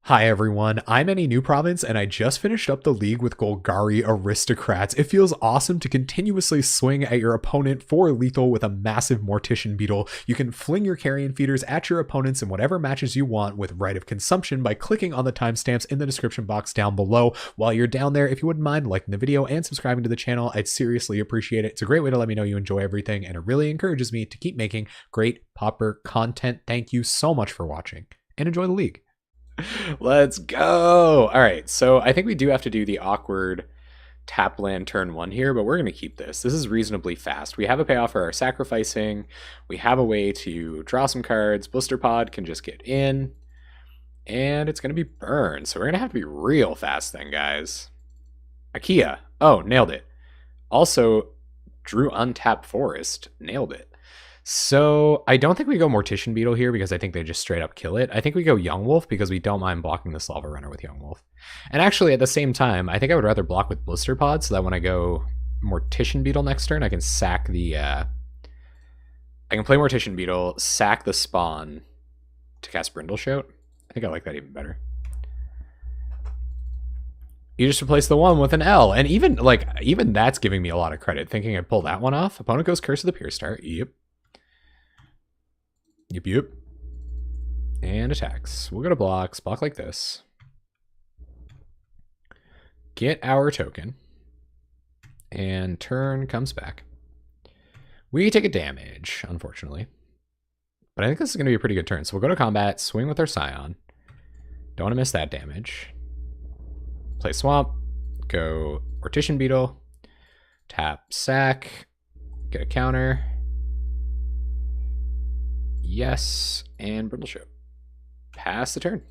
Hi everyone, I'm Any New Province and I just finished up the league with Golgari Aristocrats. It feels awesome to continuously swing at your opponent for lethal with a massive Mortician Beetle. You can fling your carrion feeders at your opponents in whatever matches you want with Right of Consumption by clicking on the timestamps in the description box down below. While you're down there, if you wouldn't mind liking the video and subscribing to the channel, I'd seriously appreciate it. It's a great way to let me know you enjoy everything and it really encourages me to keep making great Pauper content. Thank you so much for watching and enjoy the league. Let's go. All right, so I think we do have to do the awkward tap land turn one here, but we're going to keep this. This is reasonably fast. We have a payoff for our sacrificing. We have a way to draw some cards. Blister Pod can just get in, and it's going to be burned. So we're going to have to be real fast then, guys. Akia. Oh, nailed it. Also, drew Untapped Forest. Nailed it. So I don't think we go Mortician Beetle here because I think they just straight up kill it. I think we go Young Wolf because we don't mind blocking this Lava Runner with Young Wolf. And actually at the same time, I think I would rather block with Blister Pod so that when I go Mortician Beetle next turn, I can sack the... I can play Mortician Beetle, sack the spawn to cast Brindleshout. I think I like that even better. You just replace the one with an L. And even that's giving me a lot of credit, thinking I'd pull that one off. Opponent goes Curse of the Pierce Star. Yep. Yep. And attacks. We'll go to blocks. Block like this. Get our token. And turn comes back. We take a damage, unfortunately. But I think this is going to be a pretty good turn. So we'll go to combat, swing with our Scion. Don't want to miss that damage. Play Swamp. Go Mortician Beetle. Tap Sack. Get a counter. Yes, and Brindleshout. Pass the turn.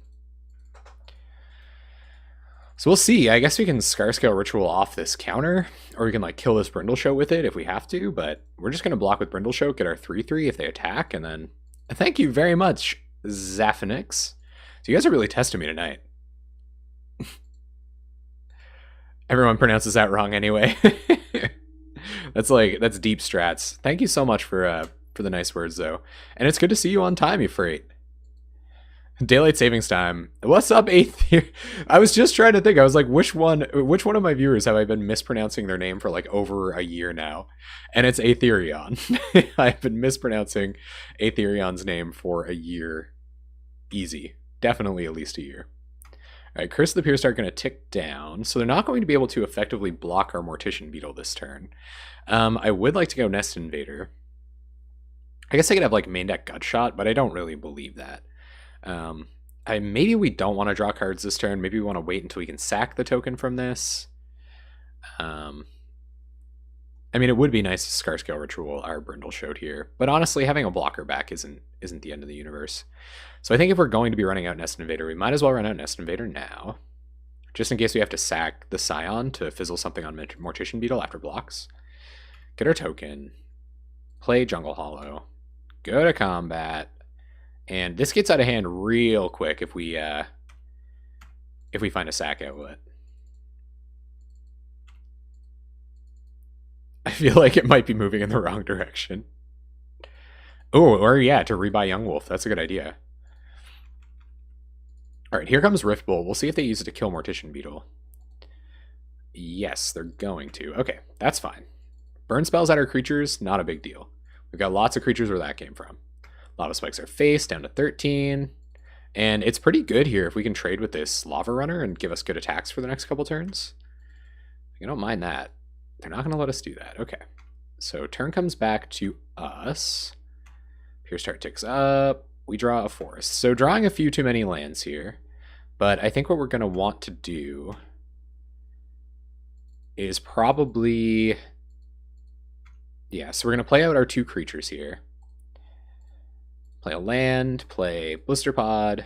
So we'll see. I guess we can Scarscale Ritual off this counter, or we can like kill this Brindleshoat with it if we have to, but we're just going to block with Brindleshoat, get our 3/3 if they attack, and then thank you very much, Zaphinix. So you guys are really testing me tonight. Everyone pronounces that wrong anyway. That's deep strats. Thank you so much for the nice words, though. And it's good to see you on time, you freight. Daylight savings time. What's up, Eighth? I was just trying to think. I was like, which one of my viewers have I been mispronouncing their name for like over a year now? And it's Aetherion. I've been mispronouncing Aetherion's name for a year. Easy. Definitely at least a year. All right, Curse of the Pierce Star going to tick down. So they're not going to be able to effectively block our Mortician Beetle this turn. I would like to go Nest Invader. I guess I could have like main deck Gutshot, but I don't really believe that. Maybe we don't want to draw cards this turn. Maybe we want to wait until we can sack the token from this. I mean, it would be nice to Scarscale Ritual our Brindleshoat here, but honestly, having a blocker back isn't the end of the universe. So I think if we're going to be running out Nest Invader, we might as well run out Nest Invader now, just in case we have to sack the Scion to fizzle something on Mortician Beetle after blocks. Get our token, play Jungle Hollow. Go to combat, and this gets out of hand real quick if we find a sack outlet. I feel like it might be moving in the wrong direction. Oh, or yeah, to rebuy Young Wolf. That's a good idea. All right, here comes Rift Bolt. We'll see if they use it to kill Mortician Beetle. Yes, they're going to. Okay, that's fine. Burn spells at our creatures, not a big deal. We've got lots of creatures where that came from. A lot of spikes are face, down to 13. And it's pretty good here if we can trade with this Lava Runner and give us good attacks for the next couple turns. I don't mind that. They're not going to let us do that. Okay. So turn comes back to us. Pierce Star ticks up. We draw a forest. So drawing a few too many lands here. But I think what we're going to want to do is probably... Yeah, so we're going to play out our two creatures here. Play a land, play Blister Pod,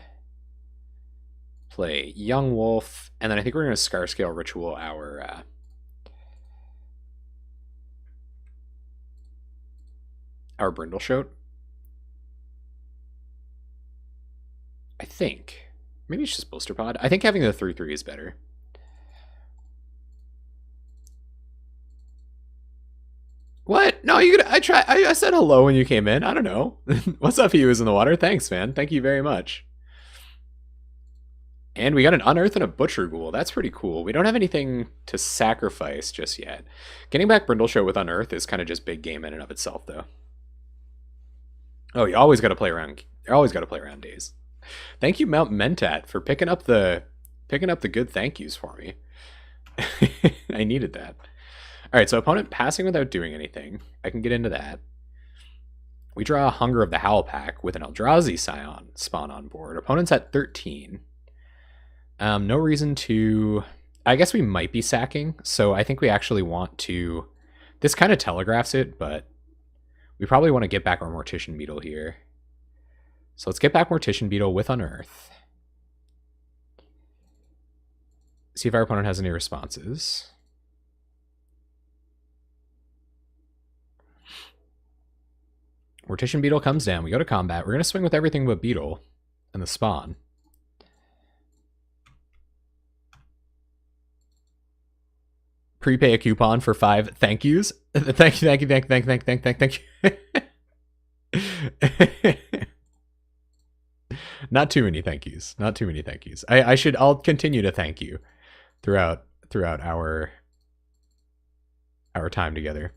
play Young Wolf, and then I think we're going to Scarscale Ritual our Brindleshoat. I think. Maybe it's just Blister Pod. I think having the 3/3 is better. What? No, you could. I said hello when you came in. I don't know. What's up, he was in the water? Thanks, man. Thank you very much. And we got an Unearth and a Butcher Ghoul. That's pretty cool. We don't have anything to sacrifice just yet. Getting back Brindleshow with Unearth is kind of just big game in and of itself, though. Oh, you always got to play around. You always got to play around days. Thank you, Mount Mentat, for picking up the good thank yous for me. I needed that. All right, so opponent passing without doing anything. I can get into that. We draw a Hunger of the Howl pack with an Eldrazi Scion spawn on board. Opponent's at 13. No reason to... I guess we might be sacking, so I think we actually want to... This kind of telegraphs it, but we probably want to get back our Mortician Beetle here. So let's get back Mortician Beetle with Unearth. See if our opponent has any responses. Mortician Beetle comes down. We go to combat. We're going to swing with everything but Beetle and the spawn. Prepay a coupon for 5 thank yous. Thank you. Not too many thank yous. Not too many thank yous. I'll continue to thank you throughout our time together.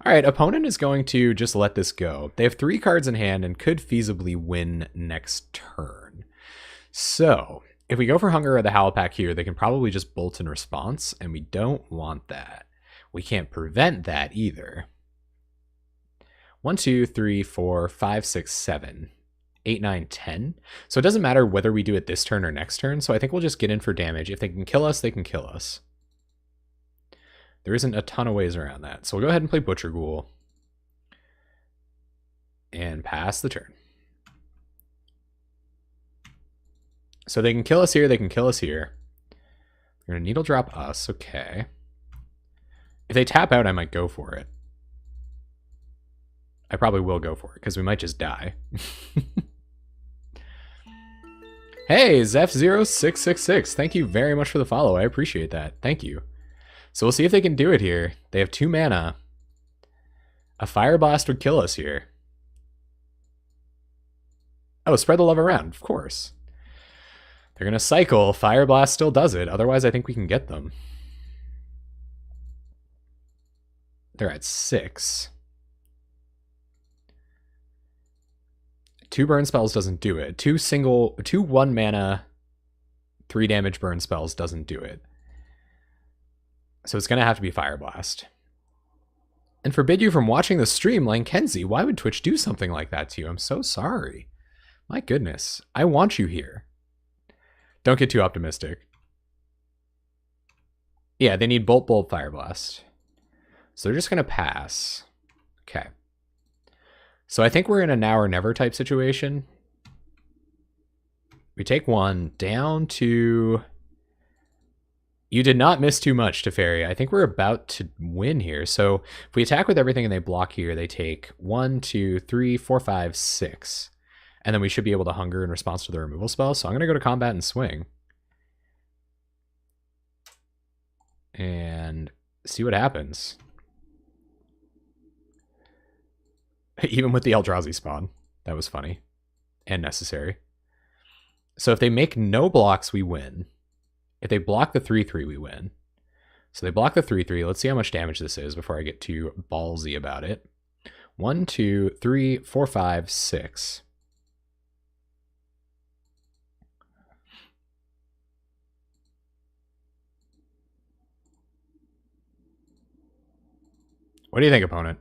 All right, opponent is going to just let this go. They have 3 cards in hand and could feasibly win next turn. So if we go for Hunger of the Howl pack here, they can probably just bolt in response, and we don't want that. We can't prevent that either. 1, 2, 3, 4, 5, 6, 7, 8, 9, 10. So it doesn't matter whether we do it this turn or next turn, so I think we'll just get in for damage. If they can kill us, they can kill us. There isn't a ton of ways around that. So we'll go ahead and play Butcher Ghoul. And pass the turn. So they can kill us here, they can kill us here. They're going to Needle Drop us, okay. If they tap out, I might go for it. I probably will go for it, because we might just die. Hey, Zeph0666, thank you very much for the follow. I appreciate that. Thank you. So we'll see if they can do it here. They have 2 mana. A Fire Blast would kill us here. Oh, spread the love around, of course. They're going to cycle. Fire Blast still does it. Otherwise, I think we can get them. They're at 6. 2 burn spells doesn't do it. 2 1 mana, 3 damage burn spells doesn't do it. So it's going to have to be Fire Blast. And forbid you from watching the stream, Lankenzie. Why would Twitch do something like that to you? I'm so sorry. My goodness. I want you here. Don't get too optimistic. Yeah, they need Bolt, Bolt, Fire Blast. So they're just going to pass. Okay. So I think we're in a now or never type situation. We take 1 down to... You did not miss too much, Teferi. I think we're about to win here. So if we attack with everything and they block here, they take 1, 2, 3, 4, 5, 6. And then we should be able to Hunger in response to the removal spell. So I'm going to go to combat and swing. And see what happens. Even with the Eldrazi spawn. That was funny. And necessary. So if they make no blocks, we win. If they block the 3/3, we win. So they block the 3/3. Let's see how much damage this is before I get too ballsy about it. 1, 2, 3, 4, 5, 6. What do you think, opponent?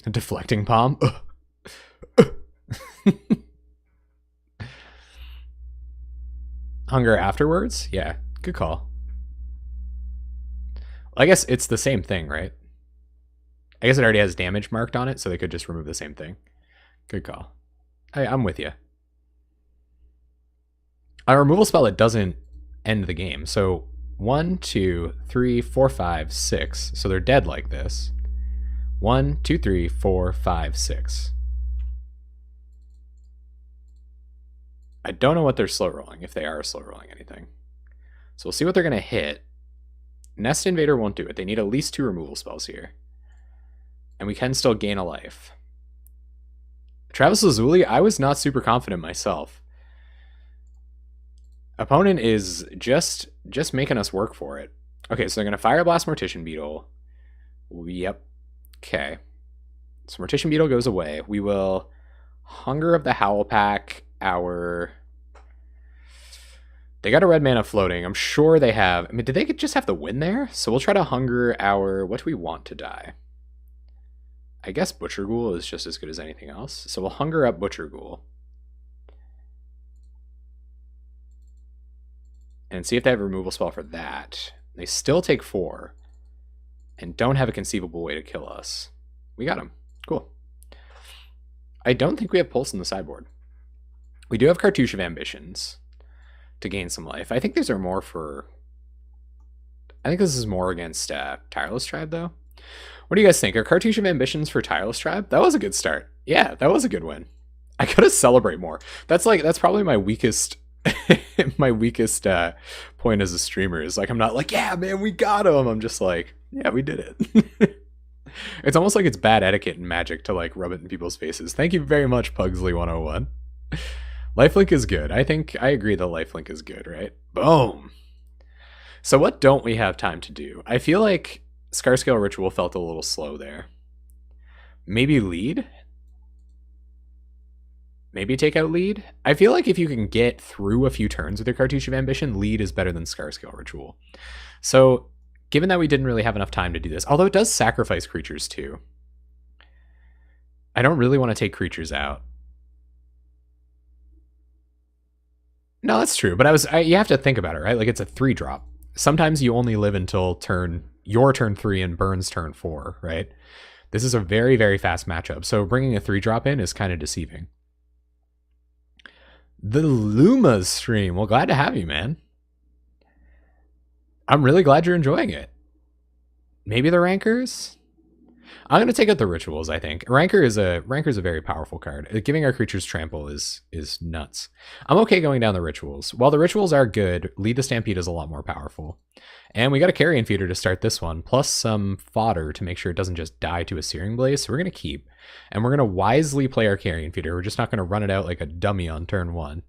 A deflecting palm? Hunger afterwards? Yeah, good call. I guess it's the same thing, right? I guess it already has damage marked on it, so they could just remove the same thing. Good call. I'm with you. A removal spell, it doesn't end the game. So 1, 2, 3, 4, 5, 6. So they're dead like this. 1, 2, 3, 4, 5, 6. I don't know what they're slow rolling, if they are slow rolling anything. So we'll see what they're going to hit. Nest Invader won't do it. They need at least 2 removal spells here. And we can still gain a life. Travis Lazuli, I was not super confident myself. Opponent is just making us work for it. Okay, so they're going to Fire Blast Mortician Beetle. Yep. Okay. So Mortician Beetle goes away. We will Hunger of the Howl Pack our... They got a red mana floating. I'm sure they have... I mean, did they just have to win there? So we'll try to Hunger our... What do we want to die? I guess Butcher Ghoul is just as good as anything else. So we'll Hunger up Butcher Ghoul. And see if they have a removal spell for that. They still take 4. And don't have a conceivable way to kill us. We got him. Cool. I don't think we have Pulse in the sideboard. We do have Cartouche of Ambitions to gain some life. I think these are more for... I think this is more against Tireless Tribe, though. What do you guys think? Are Cartouche of Ambitions for Tireless Tribe? That was a good start. Yeah, that was a good win. I gotta celebrate more. That's probably my weakest... my weakest point as a streamer is like, I'm not like, yeah, man, we got him. I'm just like, yeah, we did it. It's almost like it's bad etiquette in Magic to like rub it in people's faces. Thank you very much, Pugsley101. Lifelink is good. I think I agree that Lifelink is good, right? Boom. So what don't we have time to do? I feel like Scarscale Ritual felt a little slow there. Maybe lead? Maybe take out lead? I feel like if you can get through a few turns with your Cartouche of Ambition, lead is better than Scarscale Ritual. So, given that we didn't really have enough time to do this, although it does sacrifice creatures too, I don't really want to take creatures out. No, that's true, but you have to think about it, right? Like, it's a 3-drop. Sometimes you only live until your turn 3 and Burns turn 4, right? This is a very, very fast matchup, so bringing a 3-drop in is kind of deceiving. The Luma's stream. Well, glad to have you, man. I'm really glad you're enjoying it. Maybe the Rankers? I'm going to take out the Rituals, I think. Ranker is a very powerful card. Giving our creatures trample is nuts. I'm okay going down the Rituals. While the Rituals are good, Lead the Stampede is a lot more powerful. And we got a Carrion Feeder to start this one, plus some fodder to make sure it doesn't just die to a Searing Blaze. So we're going to keep. And we're going to wisely play our Carrion Feeder. We're just not going to run it out like a dummy on turn 1.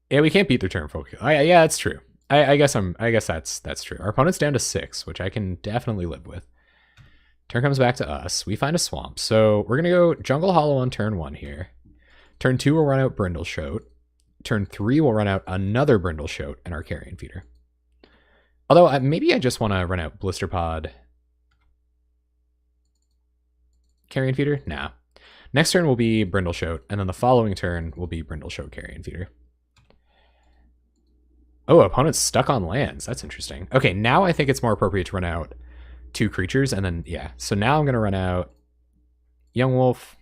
Yeah, we can't beat their turn focus. Yeah, that's true. I guess that's true. Our opponent's down to 6, which I can definitely live with. Turn comes back to us. We find a swamp. So we're going to go Jungle Hollow on turn 1 here. Turn 2 we'll run out Brindleshote. Turn 3 we'll run out another Brindleshote and our Carrion Feeder. Although maybe I just want to run out Blister Pod. Carrion Feeder? Nah. Next turn will be Brindleshote, and then the following turn will be Brindleshote Carrion Feeder. Oh, opponent's stuck on lands. That's interesting. Okay, now I think it's more appropriate to run out 2 creatures, and then, yeah. So now I'm going to run out Young Wolf,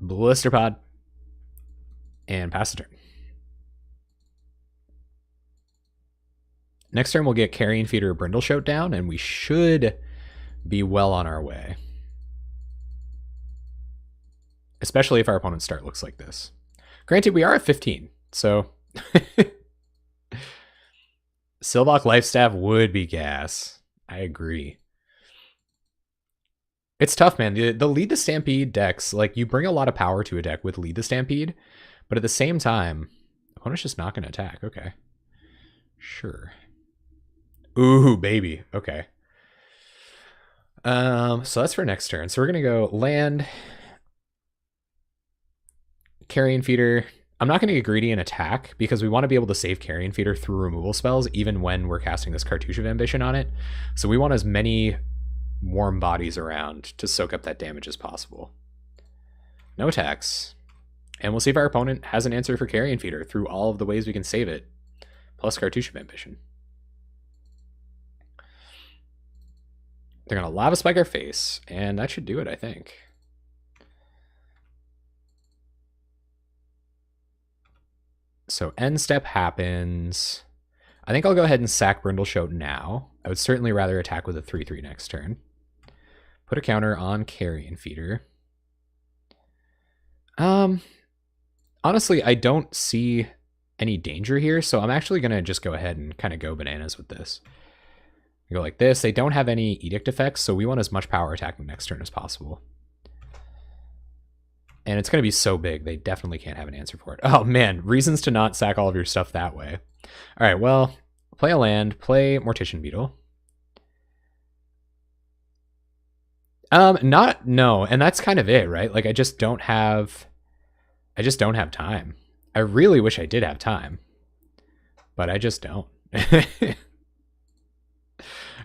Blister Pod, and pass the turn. Next turn we'll get Carrion Feeder or Brindleshote down, and we should be well on our way. Especially if our opponent's start looks like this. Granted, we are at 15, so... Silvok Lifestaff would be gas. I agree. It's tough, man. The Lead the Stampede decks, like, you bring a lot of power to a deck with Lead the Stampede, but at the same time, opponent's just not going to attack. Okay. Sure. Ooh, baby. Okay. So that's for next turn. So we're going to go land... Carrion Feeder. I'm not going to get greedy and attack because we want to be able to save Carrion Feeder through removal spells even when we're casting this Cartouche of Ambition on it. So we want as many warm bodies around to soak up that damage as possible. No attacks. And we'll see if our opponent has an answer for Carrion Feeder through all of the ways we can save it, plus Cartouche of Ambition. They're going to Lava Spike our face, and that should do it, I think. So end step happens. I think I'll go ahead and sack Brindleshote now. I would certainly rather attack with a 3/3 next turn. Put a counter on Carrion Feeder. Honestly, I don't see any danger here, so I'm actually going to just go ahead and kind of go bananas with this. Go like this. They don't have any Edict effects, so we want as much power attacking next turn as possible. And it's going to be so big, they definitely can't have an answer for it. Oh man, reasons to not sack all of your stuff that way. All right, well, play a land, play Mortician Beetle. No, and that's kind of it, right? Like I just don't have time. I really wish I did have time, but I just don't. All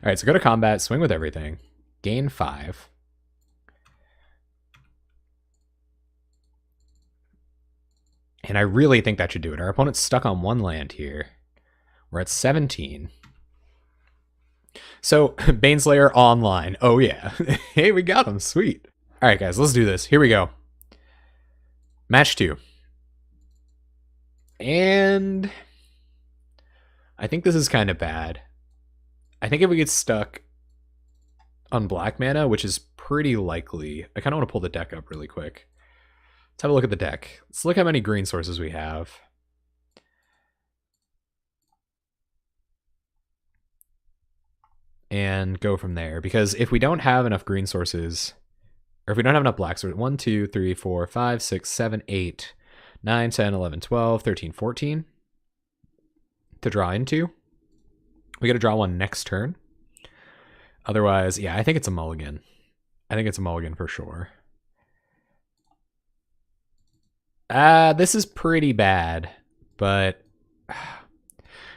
right, so go to combat, swing with everything, gain 5. And I really think that should do it. Our opponent's stuck on 1 land here. We're at 17. So, Baneslayer online. Oh, yeah. Hey, we got him. Sweet. All right, guys, let's do this. Here we go. Match 2. And I think this is kind of bad. I think if we get stuck on black mana, which is pretty likely, I kind of want to pull the deck up really quick. Let's have a look at the deck. Let's look how many green sources we have. And go from there. Because if we don't have enough green sources, or if we don't have enough black sources, 1, 2, 3, 4, 5, 6, 7, 8, 9, 10, 11, 12, 13, 14 to draw into. We got to draw one next turn. Otherwise, yeah, I think it's a mulligan. I think it's a mulligan for sure. This is pretty bad, but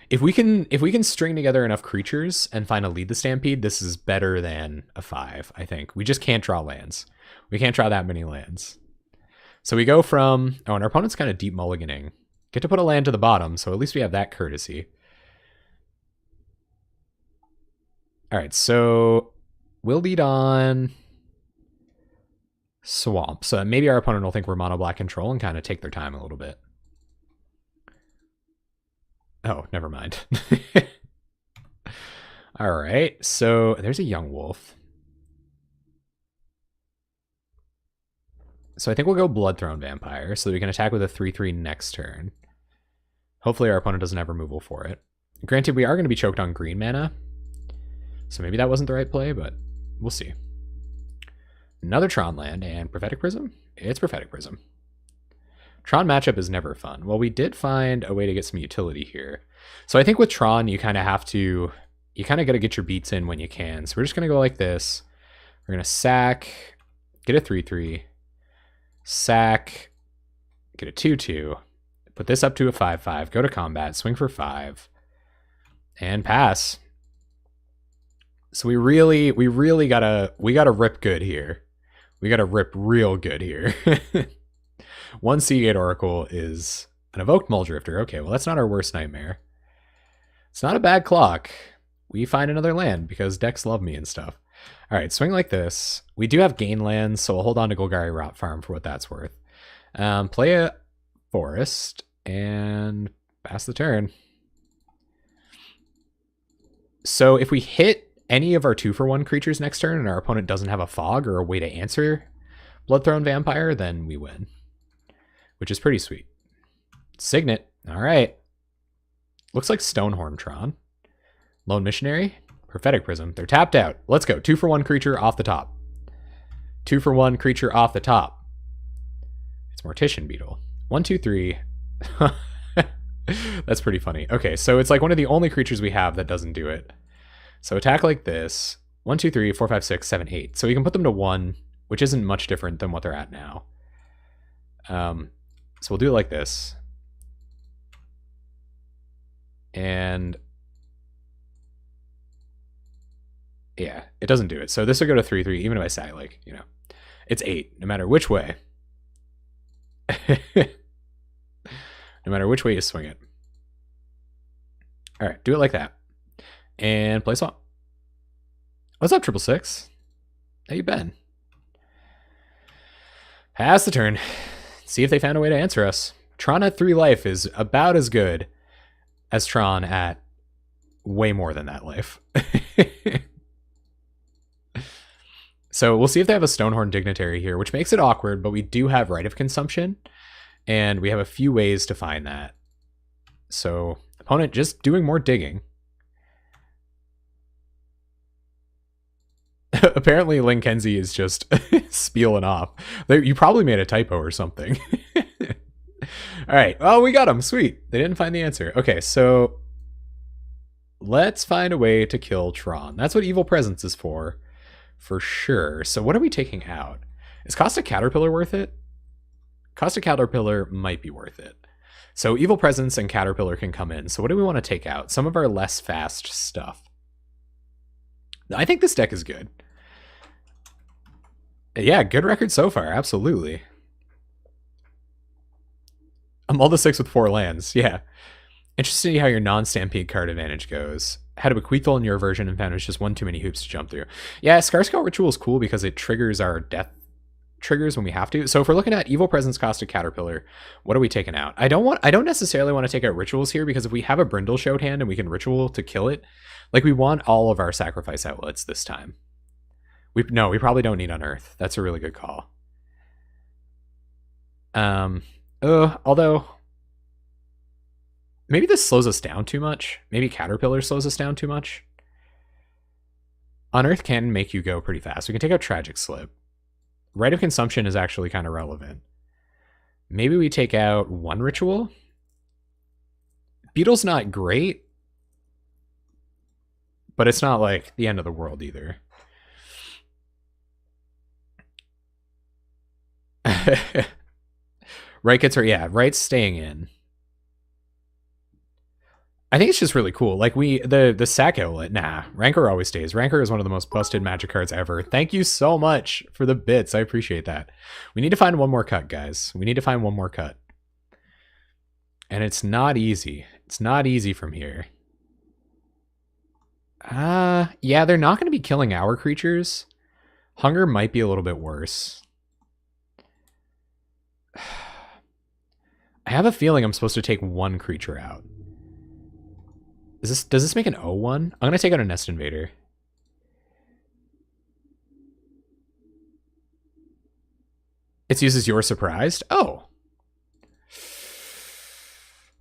if we can string together enough creatures and find a lead the Stampede, this is better than a 5, I think. We just can't draw lands. We can't draw that many lands. So we go from, oh, and our opponent's kind of deep mulliganing. Get to put a land to the bottom, so at least we have that courtesy. All right, so we'll lead on Swamp. So maybe our opponent will think we're mono black control and kind of take their time a little bit. Oh, never mind. All right, so there's a Young Wolf. So I think we'll go Bloodthrone Vampire so that we can attack with a 3/3 next turn. Hopefully our opponent doesn't have removal for it. Granted, we are going to be choked on green mana, so maybe that wasn't the right play, but we'll see. Another Tron land and Prophetic Prism? It's Prophetic Prism. Tron matchup is never fun. Well, we did find a way to get some utility here. So I think with Tron, you kind of have to, you kind of got to get your beats in when you can. So we're just going to go like this. We're going to sack, get a 3/3, sack, get a 2/2, put this up to a 5/5, go to combat, swing for 5, and pass. So we really gotta rip good here. We gotta rip real good here. 1 Seagate Oracle is an evoked Muldrifter. Okay, well that's not our worst nightmare. It's not a bad clock. We find another land because decks love me and stuff. All right, swing like this. We do have gain lands, so we'll hold on to Golgari Rot Farm for what that's worth. Play a forest and pass the turn. So if we hit any of our 2-for-1 creatures next turn and our opponent doesn't have a fog or a way to answer Bloodthrone Vampire, then we win, which is pretty sweet. Signet. All right. Looks like Stonehorn Tron. Lone Missionary. Prophetic Prism. They're tapped out. Let's go. 2-for-1 creature off the top. 2-for-1 creature off the top. It's Mortician Beetle. 1, 2, 3. That's pretty funny. Okay, so it's like one of the only creatures we have that doesn't do it. So attack like this. 1, 2, 3, 4, 5, 6, 7, 8. So we can put them to 1, which isn't much different than what they're at now. So we'll do it like this. And yeah, it doesn't do it. So this will go to 3/3, even if I say, like, you know, it's 8, no matter which way. No matter which way you swing it. All right, do it like that. And play swamp. What's up, 666? How you been? Pass the turn. See if they found a way to answer us. Tron at 3 life is about as good as Tron at way more than that life. So we'll see if they have a Stonehorn Dignitary here, which makes it awkward, but we do have Right of Consumption, and we have a few ways to find that. So opponent just doing more digging. Apparently, Ling Kenzie is just spieling off. You probably made a typo or something. All right. Oh, we got him. Sweet. They didn't find the answer. Okay, so let's find a way to kill Tron. That's what Evil Presence is for sure. So what are we taking out? Is Caustic Caterpillar worth it? Caustic Caterpillar might be worth it. So Evil Presence and Caterpillar can come in. So what do we want to take out? Some of our less fast stuff. I think this deck is good. Yeah, good record so far. Absolutely. I'm all the 6 with 4 lands. Yeah. Interesting to see how your non-Stampede card advantage goes. Had a Bequeathal in your version and found it was just one too many hoops to jump through. Yeah, Scarscale Ritual is cool because it triggers our death triggers when we have to. So if we're looking at Evil Presence, Caustic Caterpillar, what are we taking out? I don't necessarily want to take out rituals here because if we have a Brindle Shout hand and we can ritual to kill it, like we want all of our sacrifice outlets this time. We probably don't need Unearth. That's a really good call. Although maybe this slows us down too much. Maybe Caterpillar slows us down too much. Unearth can make you go pretty fast. We can take out Tragic Slip. Rite of Consumption is actually kind of relevant. Maybe we take out 1 ritual. Beetle's not great, but it's not like the end of the world either. Right gets her, yeah, Right's staying in. I think it's just really cool. Like the sack outlet, nah, Rancor always stays. Rancor is one of the most busted Magic cards ever. Thank you so much for the bits. I appreciate that. We need to find one more cut, guys. We need to find one more cut. And it's not easy. It's not easy from here. Yeah, they're not going to be killing our creatures. Hunger might be a little bit worse. I have a feeling I'm supposed to take 1 creature out. Does this make an 0-1? I'm going to take out a Nest Invader. It's used as You're Surprised? Oh.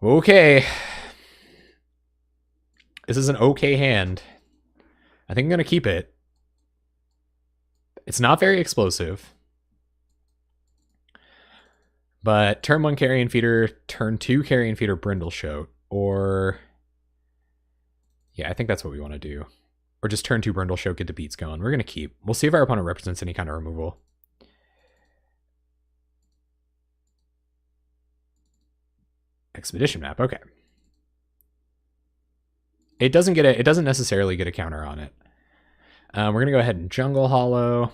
Okay. This is an okay hand. I think I'm going to keep it. It's not very explosive. But turn 1 Carrion Feeder, turn 2 Carrion Feeder Brindle Shout, or... Yeah, I think that's what we want to do. Or just turn 2 Brindle Shout, get the beats going. We're going to keep. We'll see if our opponent represents any kind of removal. Expedition Map, okay. It doesn't necessarily get a counter on it. We're going to go ahead and Jungle Hollow.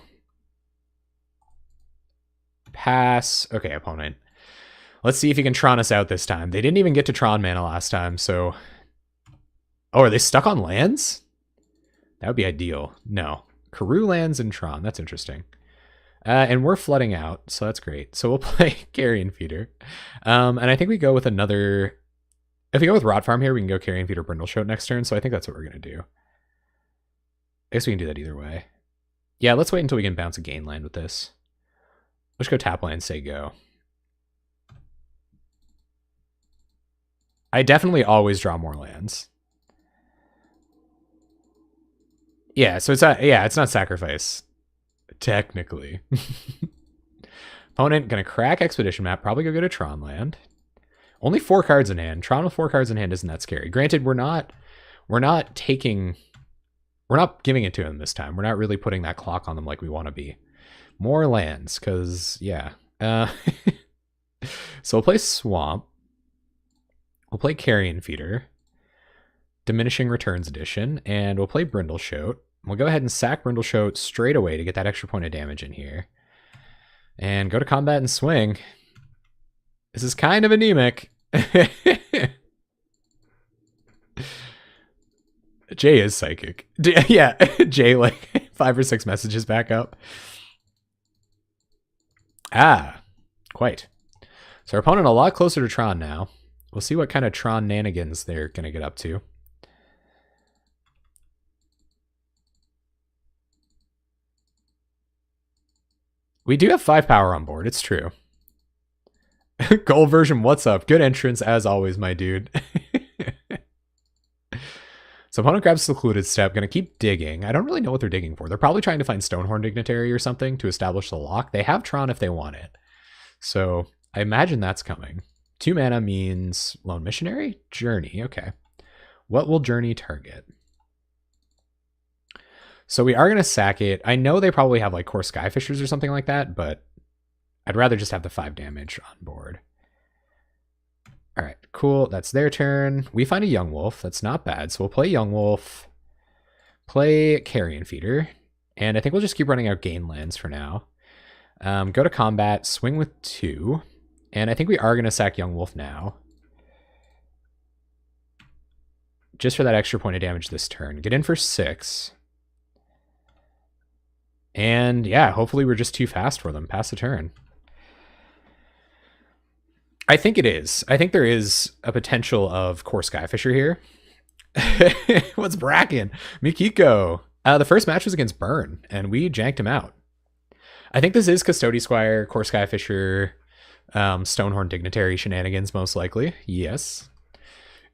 Pass. Okay, opponent. Let's see if you can Tron us out this time. They didn't even get to Tron mana last time, so... Oh, are they stuck on lands? That would be ideal. No. Karoo lands and Tron. That's interesting. And we're flooding out, so that's great. So we'll play Carrion Feeder. And I think we go with another... If we go with Rot Farm here, we can go Carrion Feeder Brindle Shout next turn, so I think that's what we're going to do. I guess we can do that either way. Yeah, let's wait until we can bounce a gain land with this. Let's go tap land, say go. I definitely always draw more lands. Yeah, so it's not sacrifice. Technically. Opponent gonna crack Expedition Map, probably go get a Tron land. Only 4 cards in hand. Tron with 4 cards in hand isn't that scary. Granted, we're not giving it to him this time. We're not really putting that clock on them like we want to be. More lands, because, yeah. So we'll play Swamp. We'll play Carrion Feeder. Diminishing Returns Edition. And we'll play Brindle Shout. We'll go ahead and sack Brindle Shout straight away to get that extra point of damage in here. And go to combat and swing. This is kind of anemic. Jay is psychic. Yeah, Jay like 5 or 6 messages back up. Quite. So our opponent a lot closer to Tron now. We'll see what kind of Tron nanigans they're going to get up to. We do have 5 power on board, it's true. Gold version, what's up? Good entrance as always, my dude. So opponent grabs Secluded Step, gonna keep digging. I don't really know what they're digging for. They're probably trying to find Stonehorn Dignitary or something to establish the lock. They have Tron if they want it. So I imagine that's coming. 2 mana means Lone Missionary? Journey, okay. What will Journey target? So we are gonna sack it. I know they probably have like Core Skyfishers or something like that, but I'd rather just have the 5 damage on board. All right, cool. That's their turn. We find a Young Wolf. That's not bad. So we'll play Young Wolf, play Carrion Feeder, and I think we'll just keep running out gain lands for now. Go to combat, swing with 2, and I think we are going to sack Young Wolf now. Just for that extra point of damage this turn. Get in for 6. And yeah, hopefully we're just too fast for them. Pass the turn. I think it is. I think there is a potential of Core Skyfisher here. What's Bracken? Mikiko. The first match was against Burn, and we janked him out. I think this is Custody Squire, Core Skyfisher, Stonehorn Dignitary shenanigans, most likely. Yes.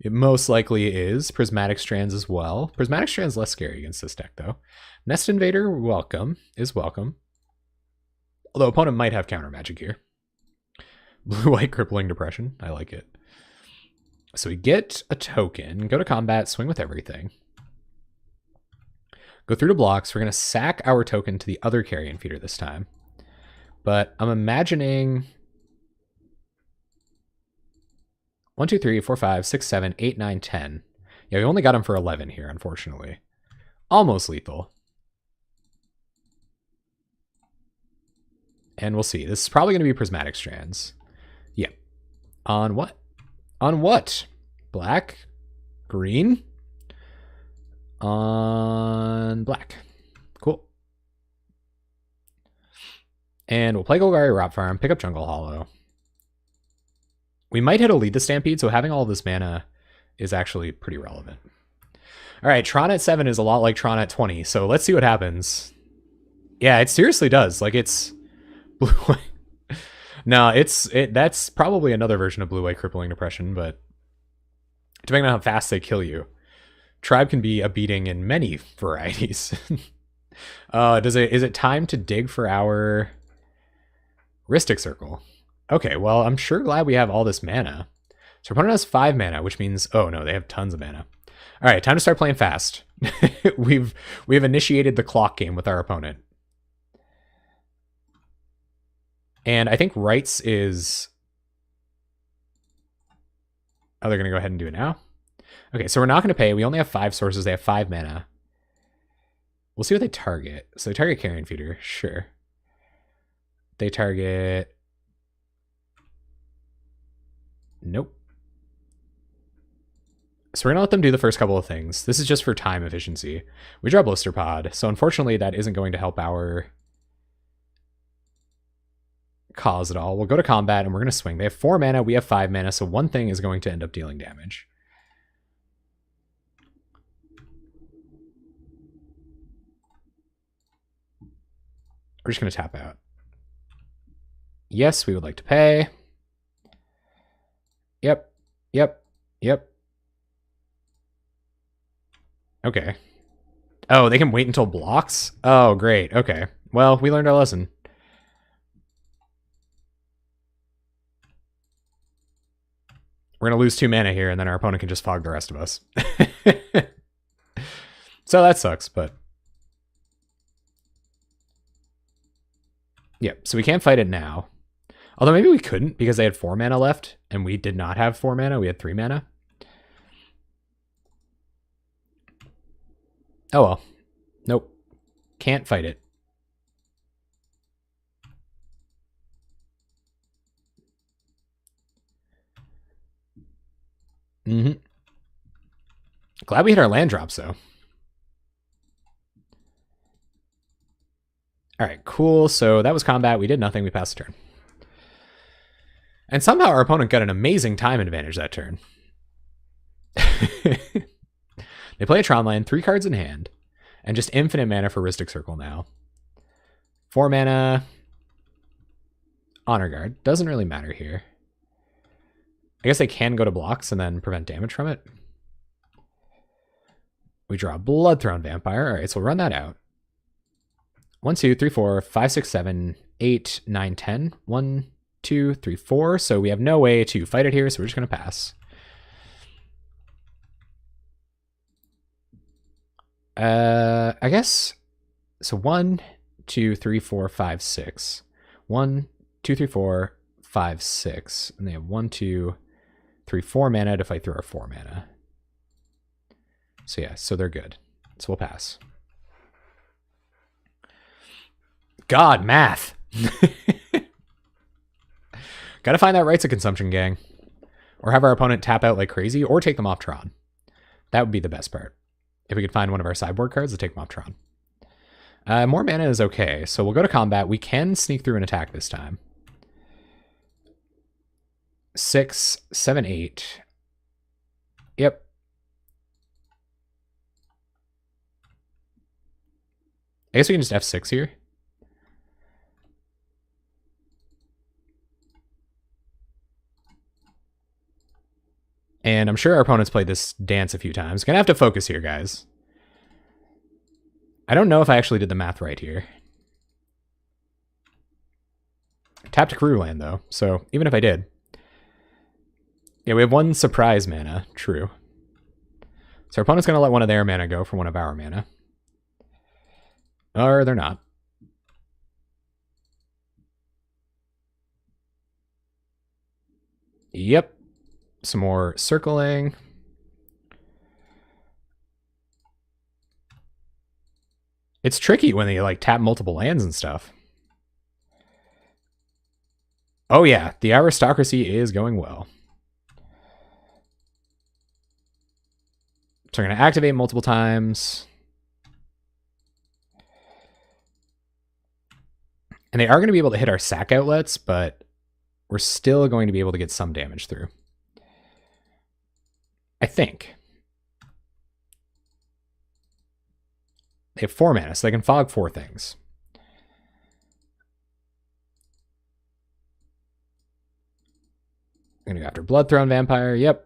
It most likely is. Prismatic Strands as well. Prismatic Strands less scary against this deck, though. Nest Invader, welcome. Is welcome. Although opponent might have counter magic here. Blue-white Crippling Depression. I like it. So we get a token, go to combat, swing with everything. Go through to blocks. We're going to sack our token to the other Carrion Feeder this time. But I'm imagining 1, 2, 3, 4, 5, 6, 7, 8, 9, 10. Yeah, we only got him for 11 here, unfortunately. Almost lethal. And we'll see. This is probably going to be Prismatic Strands. Yeah. On what? On what? Black? Green? On black. Cool. And we'll play Golgari Rob Farm, pick up Jungle Hollow. We might hit a Lead the Stampede, so having all this mana is actually pretty relevant. All right, Tron at 7 is a lot like Tron at 20, so let's see what happens. Yeah, it seriously does. Like, it's blue. No, that's probably another version of blue-white Crippling Depression, but depending on how fast they kill you, Tribe can be a beating in many varieties. Is it time to dig for our Ristic Circle? Okay, well, I'm sure glad we have all this mana. So our opponent has 5 mana, which means, oh no, they have tons of mana. All right, time to start playing fast. We've initiated the clock game with our opponent. And I think Rights is... Oh, they're going to go ahead and do it now? Okay, so we're not going to pay. We only have 5 sources. They have 5 mana. We'll see what they target. So they target Carrion Feeder. Sure. They target... Nope. So we're going to let them do the first couple of things. This is just for time efficiency. We draw Blister Pod. So unfortunately, that isn't going to help our cause at all. We'll go to combat and we're going to swing. They have 4 mana. We have 5 mana. So one thing is going to end up dealing damage. We're just going to tap out. Yes, we would like to pay. Yep. Yep. Yep. Okay. Oh, they can wait until blocks? Oh, great. Okay. Well, we learned our lesson. We're going to lose 2 mana here, and then our opponent can just fog the rest of us. So that sucks, but... Yeah, so we can't fight it now. Although maybe we couldn't because they had 4 mana left, and we did not have 4 mana. We had 3 mana. Oh well. Nope. Can't fight it. Glad we hit our land drops, though. All right, cool. So that was combat. We did nothing. We passed the turn. And somehow our opponent got an amazing time advantage that turn. They play a Tron land, 3 cards in hand, and just infinite mana for Ristic Circle now. 4 mana. Honor Guard. Doesn't really matter here. I guess they can go to blocks and then prevent damage from it. We draw a Bloodthrown Vampire. All right, so we'll run that out. 1, 2, 3, 4, 5, 6, 7, 8, 9, 10. 1, 2, 3, 4. So we have no way to fight it here, so we're just going to pass. I guess, so 1, 2, 3, 4, 5, 6. 1, 2, 3, 4, 5, 6. And they have 1, 2, 3, 4 mana to fight through our 4 mana. So yeah, so they're good. So we'll pass. God, math. Gotta find that Rites of Consumption, gang. Or have our opponent tap out like crazy, or take them off Tron. That would be the best part. If we could find one of our sideboard cards to take them off Tron. More mana is okay, so we'll go to combat. We can sneak through an attack this time. 6, 7, 8. Yep. I guess we can just F6 here. And I'm sure our opponent's played this dance a few times. Gonna have to focus here, guys. I don't know if I actually did the math right here. Tapped Karoo land, though, so even if I did. Yeah, we have 1 surprise mana. True. So our opponent's gonna let one of their mana go for one of our mana. Or they're not. Yep. Some more circling. It's tricky when they like tap multiple lands and stuff. Oh yeah, the Aristocracy is going well. So we're going to activate multiple times. And they are going to be able to hit our sack outlets, but we're still going to be able to get some damage through. I think. They have 4 mana, so they can fog 4 things. I'm going to go after Bloodthrown Vampire. Yep.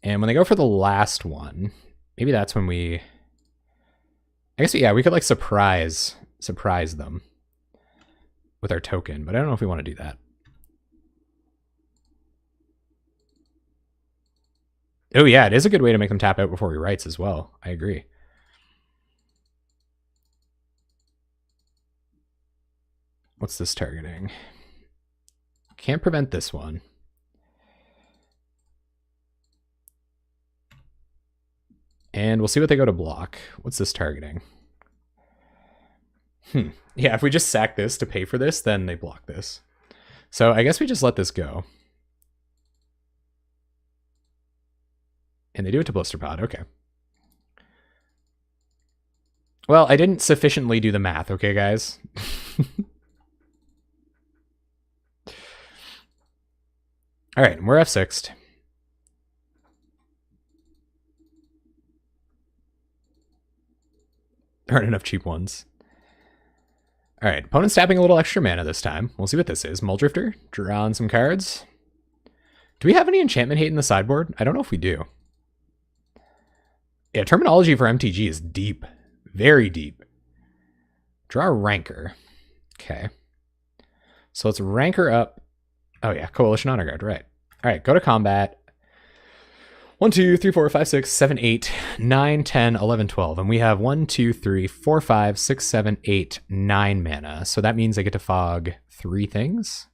And when they go for the last one, maybe that's when we... I guess, yeah, we could like surprise them with our token, but I don't know if we want to do that. Oh yeah, it is a good way to make them tap out before he writes as well. I agree. What's this targeting? Can't prevent this one. And we'll see what they go to block. What's this targeting? Yeah, if we just sack this to pay for this, then they block this. So I guess we just let this go. And they do it to Blisterpod. Okay. Well, I didn't sufficiently do the math, okay, guys? All right, we're F6'd. There aren't enough cheap ones. All right, opponent's tapping a little extra mana this time. We'll see what this is. Mulldrifter, draw on some cards. Do we have any enchantment hate in the sideboard? I don't know if we do. Yeah, terminology for MTG is deep. Very deep. Draw a Rancor. Okay. So let's Rancor up. Oh yeah, Coalition Honor Guard, right. All right, go to combat. 1, 2, 3, 4, 5, 6, 7, 8, 9, 10, 11, 12. And we have 1, 2, 3, 4, 5, 6, 7, 8, 9 mana. So that means I get to fog 3 things.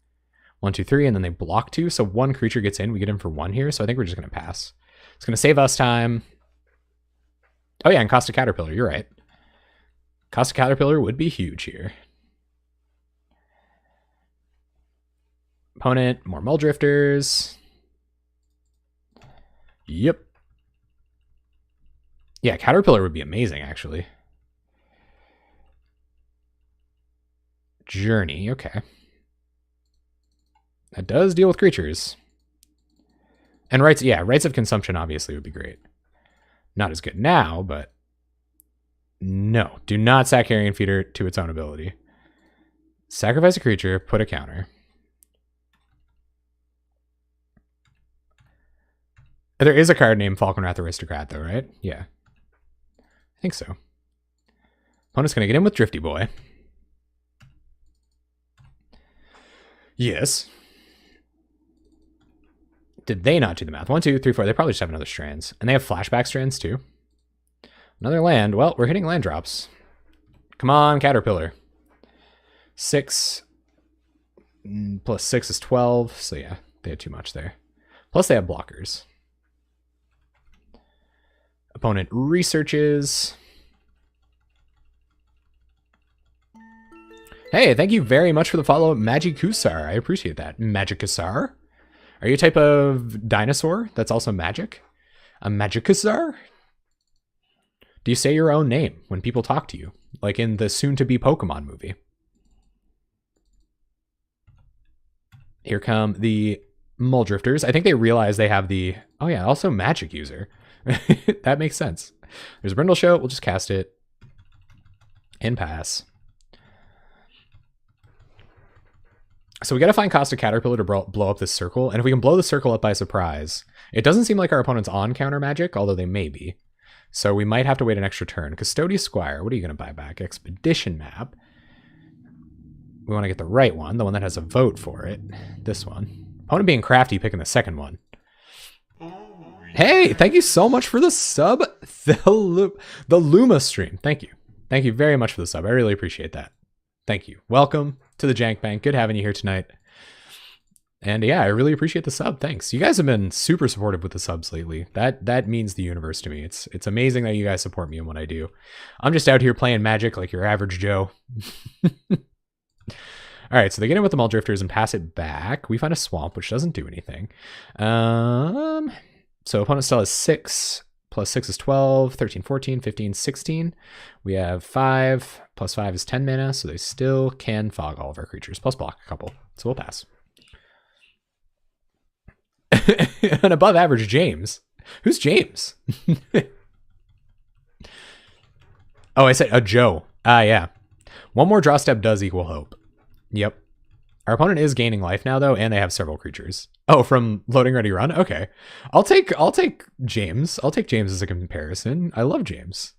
1, 2, 3, and then they block 2. So 1 creature gets in. We get in for 1 here. So I think we're just going to pass. It's going to save us time. Oh yeah, and Cost of Caterpillar. You're right. Cost of Caterpillar would be huge here. Opponent, more Mulldrifters. Yep. Yeah, Caterpillar would be amazing, actually. Journey, okay. That does deal with creatures. And rights, yeah, Rites of Consumption obviously would be great. Not as good now, but no. Do not sack Carrion Feeder to its own ability. Sacrifice a creature, put a counter. There is a card named Falconwrath Aristocrat, though, right? Yeah. I think so. Opponent's going to get in with Drifty Boy. Yes. Did they not do the math? 1, 2, 3, 4. They probably just have another strands. And they have flashback strands, too. Another land. Well, we're hitting land drops. Come on, Caterpillar. 6 plus 6 is 12. So, yeah, they had too much there. Plus, they have blockers. Opponent researches. Hey, thank you very much for the follow, Magikusar. I appreciate that. Magikusar? Are you a type of dinosaur that's also magic? A Magikusar? Do you say your own name when people talk to you? Like in the soon-to-be Pokemon movie. Here come the Muldrifters. I think they realize they have the... Oh yeah, also magic user. That makes sense. There's a Brindle Show. We'll just cast it. And pass. So we got to find Caustic Caterpillar to blow up this circle. And if we can blow the circle up by surprise, it doesn't seem like our opponent's on counter magic, although they may be. So we might have to wait an extra turn. Custodian Squire, what are you going to buy back? Expedition Map. We want to get the right one, the one that has a vote for it. This one. Opponent being crafty, picking the second one. Hey, thank you so much for the sub. The Luma stream. Thank you. Thank you very much for the sub. I really appreciate that. Thank you. Welcome to the Jank Bank. Good having you here tonight. And yeah, I really appreciate the sub. Thanks. You guys have been super supportive with the subs lately. That means the universe to me. It's amazing that you guys support me in what I do. I'm just out here playing Magic like your average Joe. All right, so they get in with the Muldrifters and pass it back. We find a swamp, which doesn't do anything. So opponent still has 6, plus 6 is 12, 13, 14, 15, 16. We have 5, plus 5 is 10 mana, so they still can fog all of our creatures, plus block a couple. So we'll pass. An above average James. Who's James? Oh, I said a Joe. Ah, yeah. One more draw step does equal hope. Yep. Our opponent is gaining life now, though, and they have several creatures. Oh, from loading ready run? Okay. I'll take James. I'll take James as a comparison. I love James.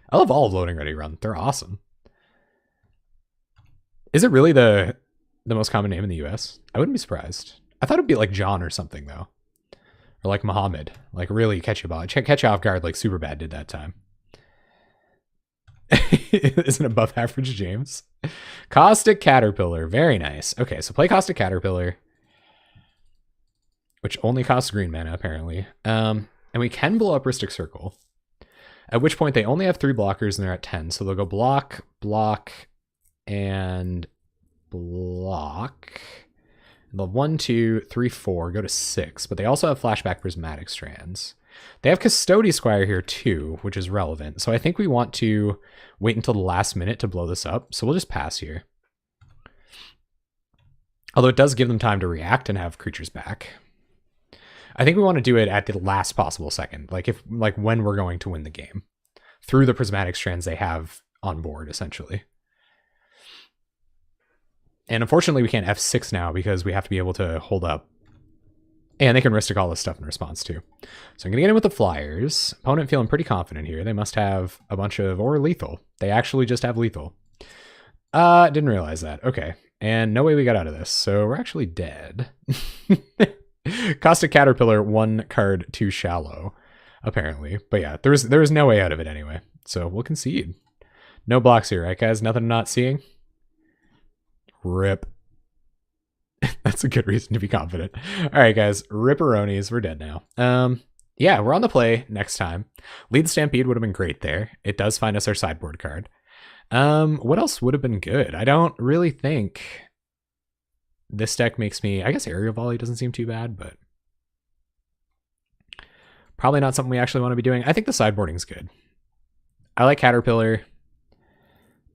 I love all of loading ready run. They're awesome. Is it really the most common name in the US? I wouldn't be surprised. I thought it'd be like John or something, though. Or like Muhammad. Like really catch you off guard like Superbad did that time. Is an above average James. Caustic Caterpillar. Very nice. Okay, so play Caustic Caterpillar. Which only costs green mana, apparently. And we can blow up Ristic Circle. At which point they only have 3 blockers and they're at 10. So they'll go block, block, and block. And they'll 1, 2, 3, 4, go to 6. But they also have flashback prismatic strands. They have Custodian Squire here too, which is relevant. So I think we want to wait until the last minute to blow this up. So we'll just pass here. Although it does give them time to react and have creatures back. I think we want to do it at the last possible second. Like when we're going to win the game. Through the prismatic strands they have on board, essentially. And unfortunately we can't F6 now because we have to be able to hold up. And they can Ristic all this stuff in response too. So I'm going to get in with the Flyers. Opponent feeling pretty confident here. They must have a bunch of, or lethal. They actually just have lethal. Didn't realize that. Okay. And no way we got out of this. So we're actually dead. Caustic Caterpillar, 1 card too shallow, apparently. But yeah, there was no way out of it anyway. So we'll concede. No blocks here, right guys? Nothing I'm not seeing? Rip. That's a good reason to be confident. All right, guys. Ripperonis. We're dead now. Yeah, we're on the play next time. Lead Stampede would have been great there. It does find us our sideboard card. What else would have been good? I don't really think this deck makes me... I guess Aerial Volley doesn't seem too bad, but... probably not something we actually want to be doing. I think the sideboarding's good. I like Caterpillar.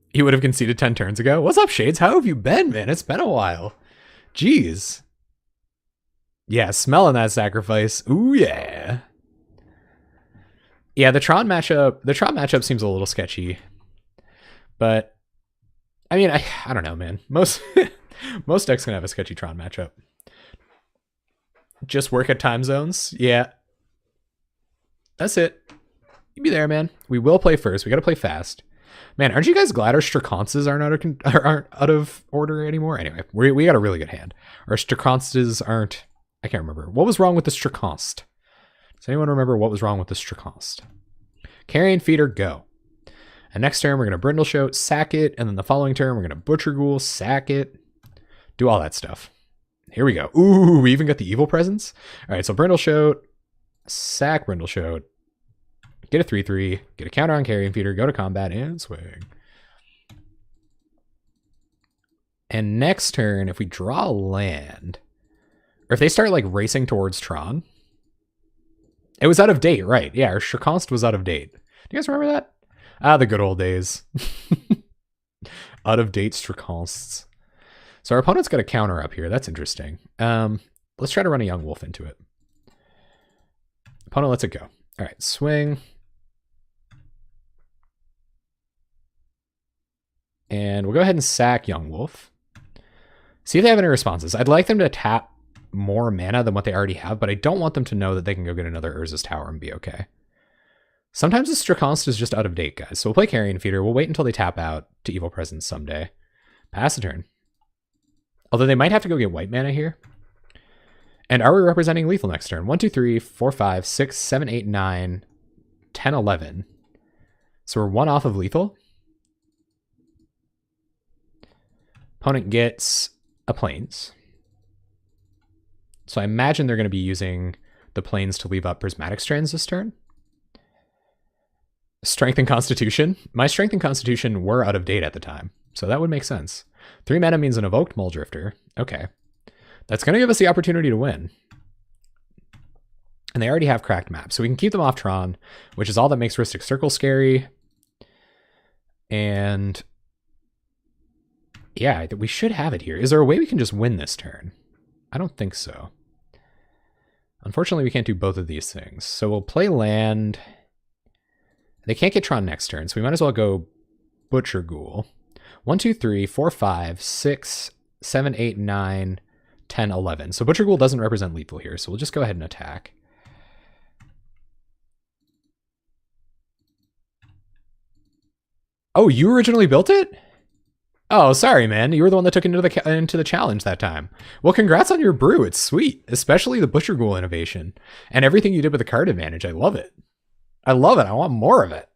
He would have conceded 10 turns ago. What's up, Shades? How have you been, man? It's been a while. Jeez. Yeah, smelling that sacrifice. Ooh, yeah. Yeah, the Tron matchup seems a little sketchy. But I mean, I don't know, man. Most decks can have a sketchy Tron matchup. Just work at time zones. Yeah. That's it. You be there, man. We will play first. We got to play fast. Man, aren't you guys glad our Straconses aren't out of order anymore? Anyway, we got a really good hand. Our Straconses aren't... I can't remember. What was wrong with the Straconst? Does anyone remember what was wrong with the Straconst? Carrion Feeder, go. And next turn, we're going to Brindleshoat, sack it. And then the following turn, we're going to Butcher Ghoul, sack it. Do all that stuff. Here we go. Ooh, we even got the evil presence. All right, so Brindleshoat, sack Brindleshoat. Get a 3/3, get a counter on Carrion Feeder, go to combat, and swing. And next turn, if we draw a land, or if they start like racing towards Tron, it was out of date, right? Yeah, our Straconst was out of date. Do you guys remember that? Ah, the good old days. Out of date Straconsts. So our opponent's got a counter up here. That's interesting. Let's try to run a Young Wolf into it. Opponent lets it go. All right, swing. And we'll go ahead and sack Young Wolf. See if they have any responses. I'd like them to tap more mana than what they already have, but I don't want them to know that they can go get another Urza's Tower and be okay. Sometimes the Straconst is just out of date, guys. So we'll play Carrion Feeder. We'll wait until they tap out to Evil Presence someday. Pass the turn. Although they might have to go get white mana here. And are we representing lethal next turn? 1, 2, 3, 4, 5, 6, 7, 8, 9, 10, 11. So we're one off of lethal. Opponent gets a Plains. So I imagine they're going to be using the Plains to leave up Prismatic Strands this turn. Strength and Constitution. My Strength and Constitution were out of date at the time, so that would make sense. 3 mana means an Evoked Muldrifter. Okay. That's going to give us the opportunity to win. And they already have cracked maps, so we can keep them off Tron, which is all that makes Rhystic Circle scary. And yeah, we should have it here. Is there a way we can just win this turn? I don't think so. Unfortunately, we can't do both of these things. So we'll play land. They can't get Tron next turn, so we might as well go Butcher Ghoul. 1, 2, 3, 4, 5, 6, 7, 8, 9, 10, 11. So Butcher Ghoul doesn't represent lethal here, so we'll just go ahead and attack. Oh, you originally built it? Oh, sorry, man. You were the one that took it into the challenge that time. Well, congrats on your brew. It's sweet, especially the Butcher Ghoul innovation and everything you did with the card advantage. I love it. I love it. I want more of it.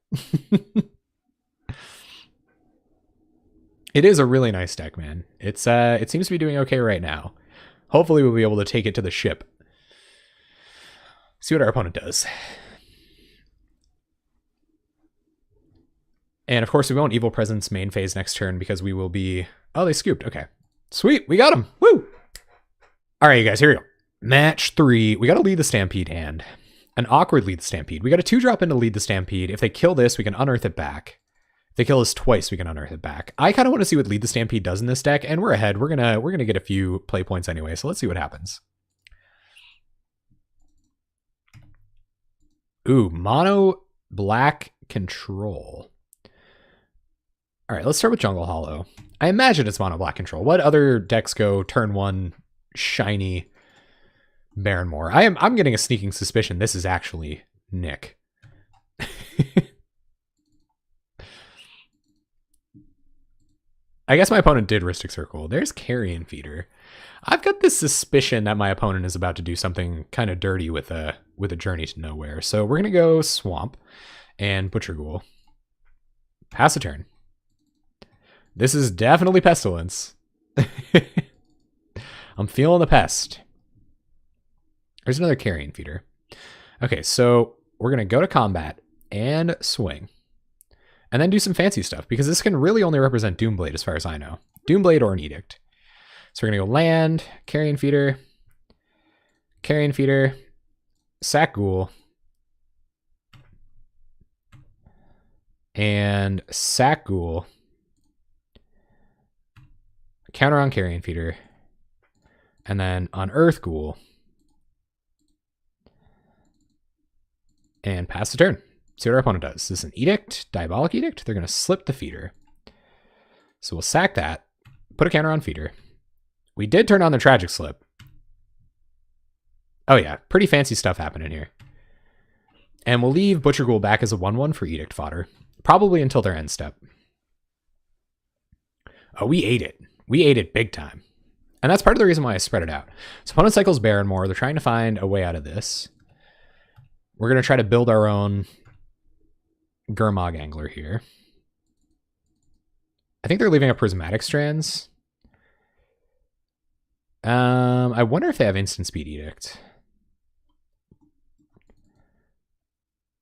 It is a really nice deck, man. It seems to be doing okay right now. Hopefully we'll be able to take it to the ship. See what our opponent does. And of course we won't Evil Presence main phase next turn because we will be... Oh, they scooped. Okay. Sweet. We got him. Woo! All right, you guys, here we go. Match 3. We got to lead the Stampede hand. An awkward lead the Stampede. We got a 2-drop in to lead the Stampede. If they kill this, we can unearth it back. If they kill us twice, we can unearth it back. I kind of want to see what lead the Stampede does in this deck, and we're ahead. We're gonna get a few play points anyway, so let's see what happens. Ooh, mono black control. All right, let's start with Jungle Hollow. I imagine it's mono black control. What other decks go turn 1 shiny Barrenmore? I'm getting a sneaking suspicion this is actually Nick. I guess my opponent did Rhystic Circle. There's Carrion Feeder. I've got this suspicion that my opponent is about to do something kind of dirty with a Journey to Nowhere. So we're gonna go Swamp and Butcher Ghoul. Pass a turn. This is definitely Pestilence. I'm feeling the pest. There's another Carrion Feeder. Okay, so we're gonna go to combat and swing. And then do some fancy stuff, because this can really only represent Doomblade as far as I know. Doomblade or an Edict. So we're going to go land, Carrion Feeder, Sack Ghoul, and Sack Ghoul, counter on Carrion Feeder, and then Unearth Ghoul, and pass the turn. See what our opponent does. This is an Edict, Diabolic Edict. They're going to slip the Feeder. So we'll sack that, put a counter on Feeder. We did turn on the Tragic Slip. Oh yeah, pretty fancy stuff happening here. And we'll leave Butcher Ghoul back as a 1/1 for Edict fodder. Probably until their end step. Oh, we ate it. We ate it big time. And that's part of the reason why I spread it out. So opponent cycles Baron more. They're trying to find a way out of this. We're going to try to build our own Gurmag Angler here. I think they're leaving up Prismatic Strands. I wonder if they have Instant Speed Edict.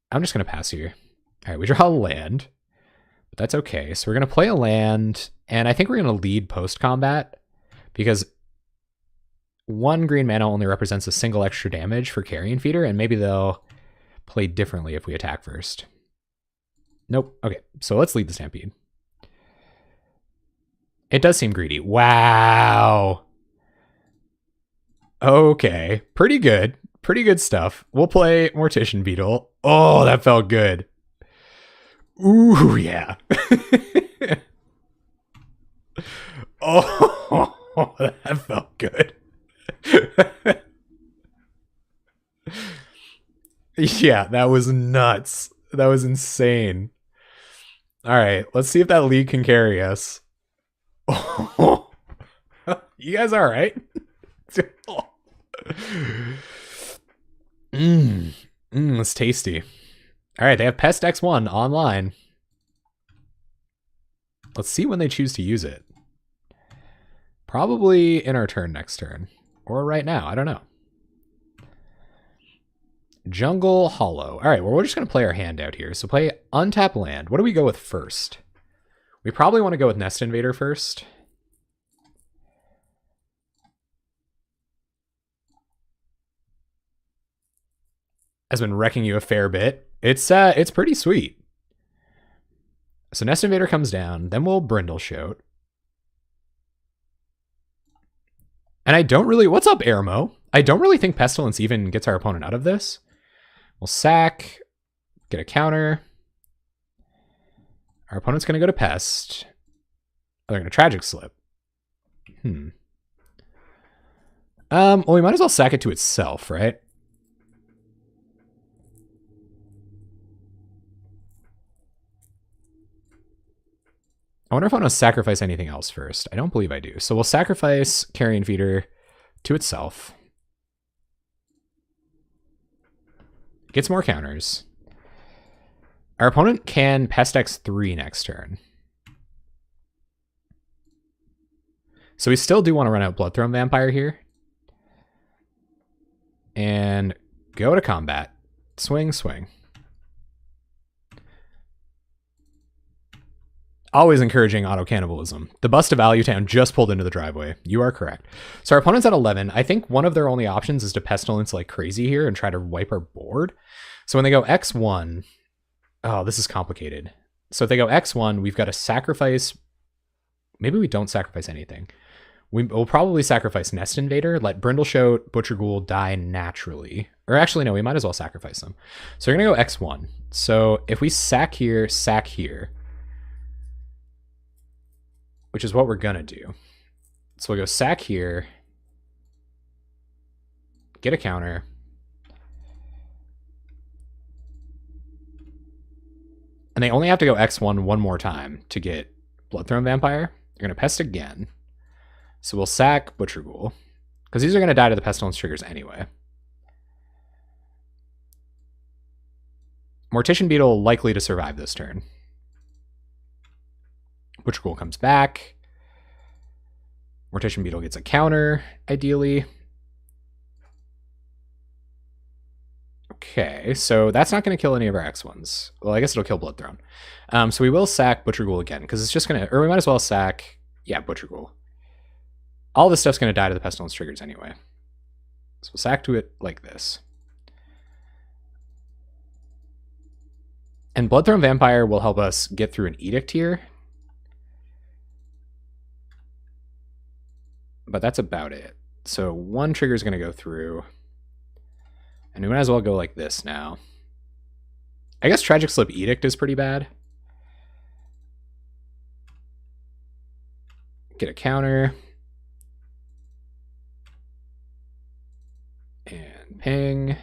I'm just going to pass here. All right, we draw a land. But that's okay. So we're going to play a land, and I think we're going to lead post-combat because 1 green mana only represents a single extra damage for Carrion Feeder, and maybe they'll play differently if we attack first. Nope. Okay, so let's lead the Stampede. It does seem greedy. Wow. Okay, pretty good. Pretty good stuff. We'll play Mortician Beetle. Oh, that felt good. Ooh, yeah. Oh, that felt good. Yeah, that was nuts. That was insane. All right, let's see if that league can carry us. Oh, you guys all right? It's tasty. All right, they have Pest X1 online. Let's see when they choose to use it. Probably in our turn next turn. Or right now, I don't know. Jungle Hollow. All right, well, we're just going to play our hand out here. So play untap land. What do we go with first? We probably want to go with Nest Invader first. Has been wrecking you a fair bit. It's pretty sweet. So Nest Invader comes down, then we'll Brindleshout. And I don't really... What's up, Airmo? I don't really think Pestilence even gets our opponent out of this. We'll sack, get a counter. Our opponent's going to go to Pest. Oh, they're going to Tragic Slip. Well, we might as well sack it to itself, right? I wonder if I want to sacrifice anything else first. I don't believe I do. So we'll sacrifice Carrion Feeder to itself. Gets more counters. Our opponent can Pest X3 next turn. So we still do want to run out Bloodthrone Vampire here. And go to combat. Swing, swing. Always encouraging auto-cannibalism. The Bust of Value Town just pulled into the driveway. You are correct. So our opponent's at 11. I think one of their only options is to Pestilence like crazy here and try to wipe our board. So when they go X1... Oh, this is complicated. So if they go X1, we've got to sacrifice... Maybe we don't sacrifice anything. We'll probably sacrifice Nest Invader, let Brindleshout, Butcher Ghoul die naturally. Or actually, no, we might as well sacrifice them. So we're going to go X1. So if we sack here, which is what we're going to do. So we'll go sack here, get a counter, and they only have to go X1 one more time to get Bloodthrone Vampire. They're going to Pest again. So we'll sack Butcher Ghoul, because these are going to die to the Pestilence triggers anyway. Mortician Beetle likely to survive this turn. Butcher Ghoul comes back. Mortician Beetle gets a counter, ideally. Okay, so that's not going to kill any of our X1s. Well, I guess it'll kill Bloodthrone. So we will sack Butcher Ghoul again, because it's just going to... Or we might as well sack... Yeah, Butcher Ghoul. All this stuff's going to die to the Pestilence triggers anyway. So we'll sack to it like this. And Bloodthrone Vampire will help us get through an Edict here. But that's about it. So one trigger is going to go through. And we might as well go like this now. I guess Tragic Slip Edict is pretty bad. Get a counter. And ping.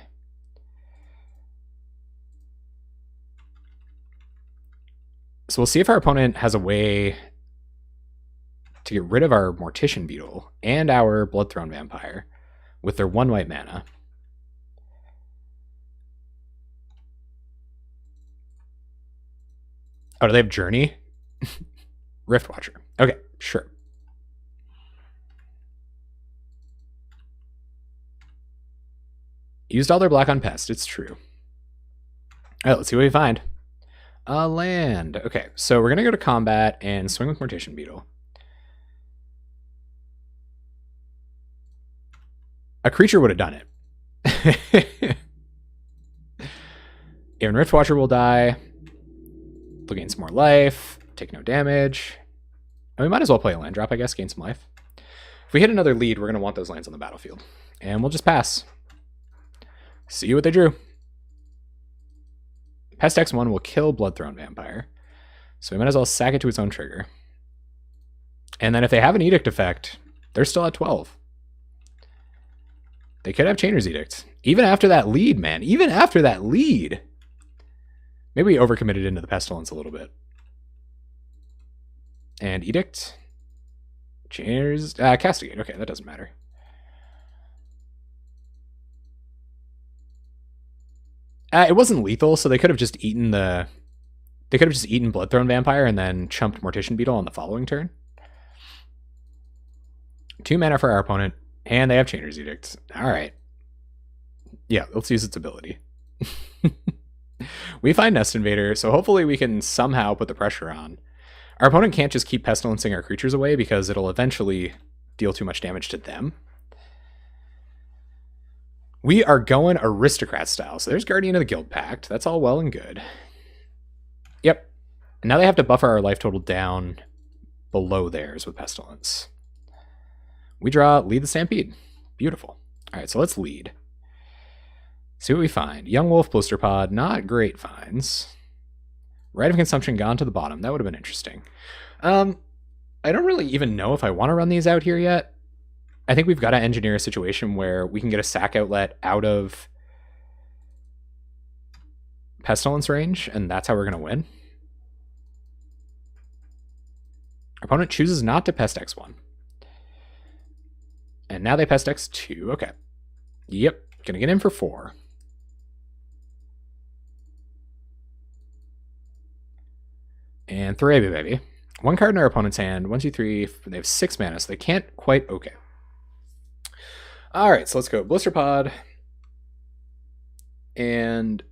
So we'll see if our opponent has a way to get rid of our Mortician Beetle and our Bloodthrone Vampire with their 1 white mana. Oh, do they have Journey? Rift Watcher. Okay, sure. Used all their black on Pest, it's true. Alright, let's see what we find. A land. Okay, so we're going to go to combat and swing with Mortician Beetle. A creature would have done it. Even Rift Watcher will die. They'll gain some more life. Take no damage. And we might as well play a land drop, I guess. Gain some life. If we hit another lead, we're going to want those lands on the battlefield. And we'll just pass. See what they drew. Pest X1 will kill Bloodthrone Vampire. So we might as well sack it to its own trigger. And then if they have an Edict effect, they're still at 12. They could have Chainer's Edict. Even after that lead, man. Even after that lead. Maybe we overcommitted into the Pestilence a little bit. And Edict. Chainer's... Castigate. Okay, that doesn't matter. It wasn't lethal, so they could have just eaten the... They could have just eaten Bloodthrone Vampire and then chumped Mortician Beetle on the following turn. 2 mana for our opponent, and they have Chainer's Edict. Alright. Yeah, let's use its ability. We find Nest Invader, so hopefully we can somehow put the pressure on. Our opponent can't just keep Pestilencing our creatures away because it'll eventually deal too much damage to them. We are going Aristocrat style. So there's Guardian of the Guild Pact. That's all well and good. Yep. And now they have to buffer our life total down below theirs with Pestilence. We draw Lead the Stampede. Beautiful. All right, so let's lead. See what we find. Young Wolf, Blisterpod, not great finds. Rite of Consumption gone to the bottom. That would have been interesting. I don't really even know if I want to run these out here yet. I think we've got to engineer a situation where we can get a sack outlet out of Pestilence range, and that's how we're going to win. Our opponent chooses not to Pest X1. And now they Pest X2. Okay. Yep. Gonna get in for 4. And 3, baby. 1 card in our opponent's hand. 1, 2, 3. They have 6 mana, so they can't quite... Okay. Alright, so let's go. Blisterpod. And...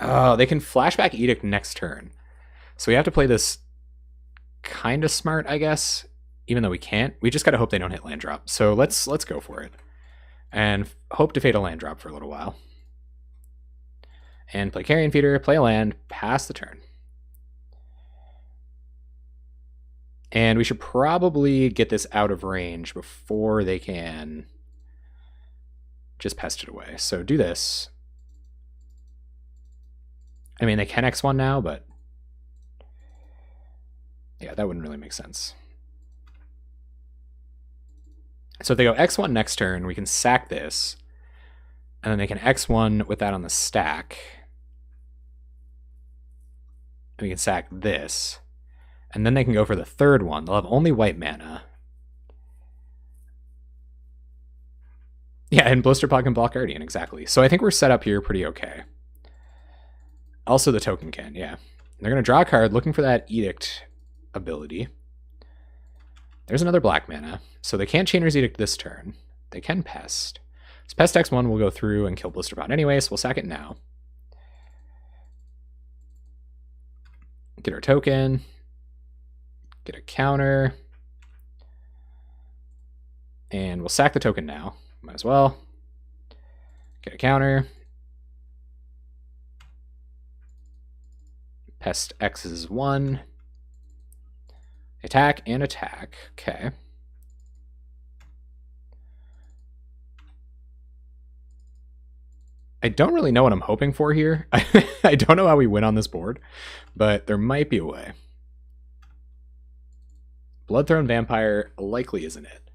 Oh, they can Flashback Edict next turn. So we have to play this kind of smart, I guess. Even though we can't. We just gotta hope they don't hit land drop. So let's go for it. And hope to fade a land drop for a little while. And play Carrion Feeder, play a land, pass the turn. And we should probably get this out of range before they can just pest it away. So do this. I mean, they can X1 now, but yeah, that wouldn't really make sense. So if they go X1 next turn, we can sack this. And then they can X1 with that on the stack. And we can sack this. And then they can go for the third one. They'll have only white mana. Yeah, and Blisterpod can block Guardian, exactly. So I think we're set up here pretty okay. Also the token can, yeah. They're going to draw a card looking for that Edict ability. There's another black mana. So they can't Chainer's Edict this turn. They can Pest. So Pest X1 will go through and kill Blisterpod anyway, so we'll sack it now. Get our token. Get a counter. And we'll sack the token now. Might as well. Get a counter. Pest X is 1. Attack and attack. Okay. I don't really know what I'm hoping for here. I don't know how we win on this board, but there might be a way. Bloodthrone Vampire likely isn't it.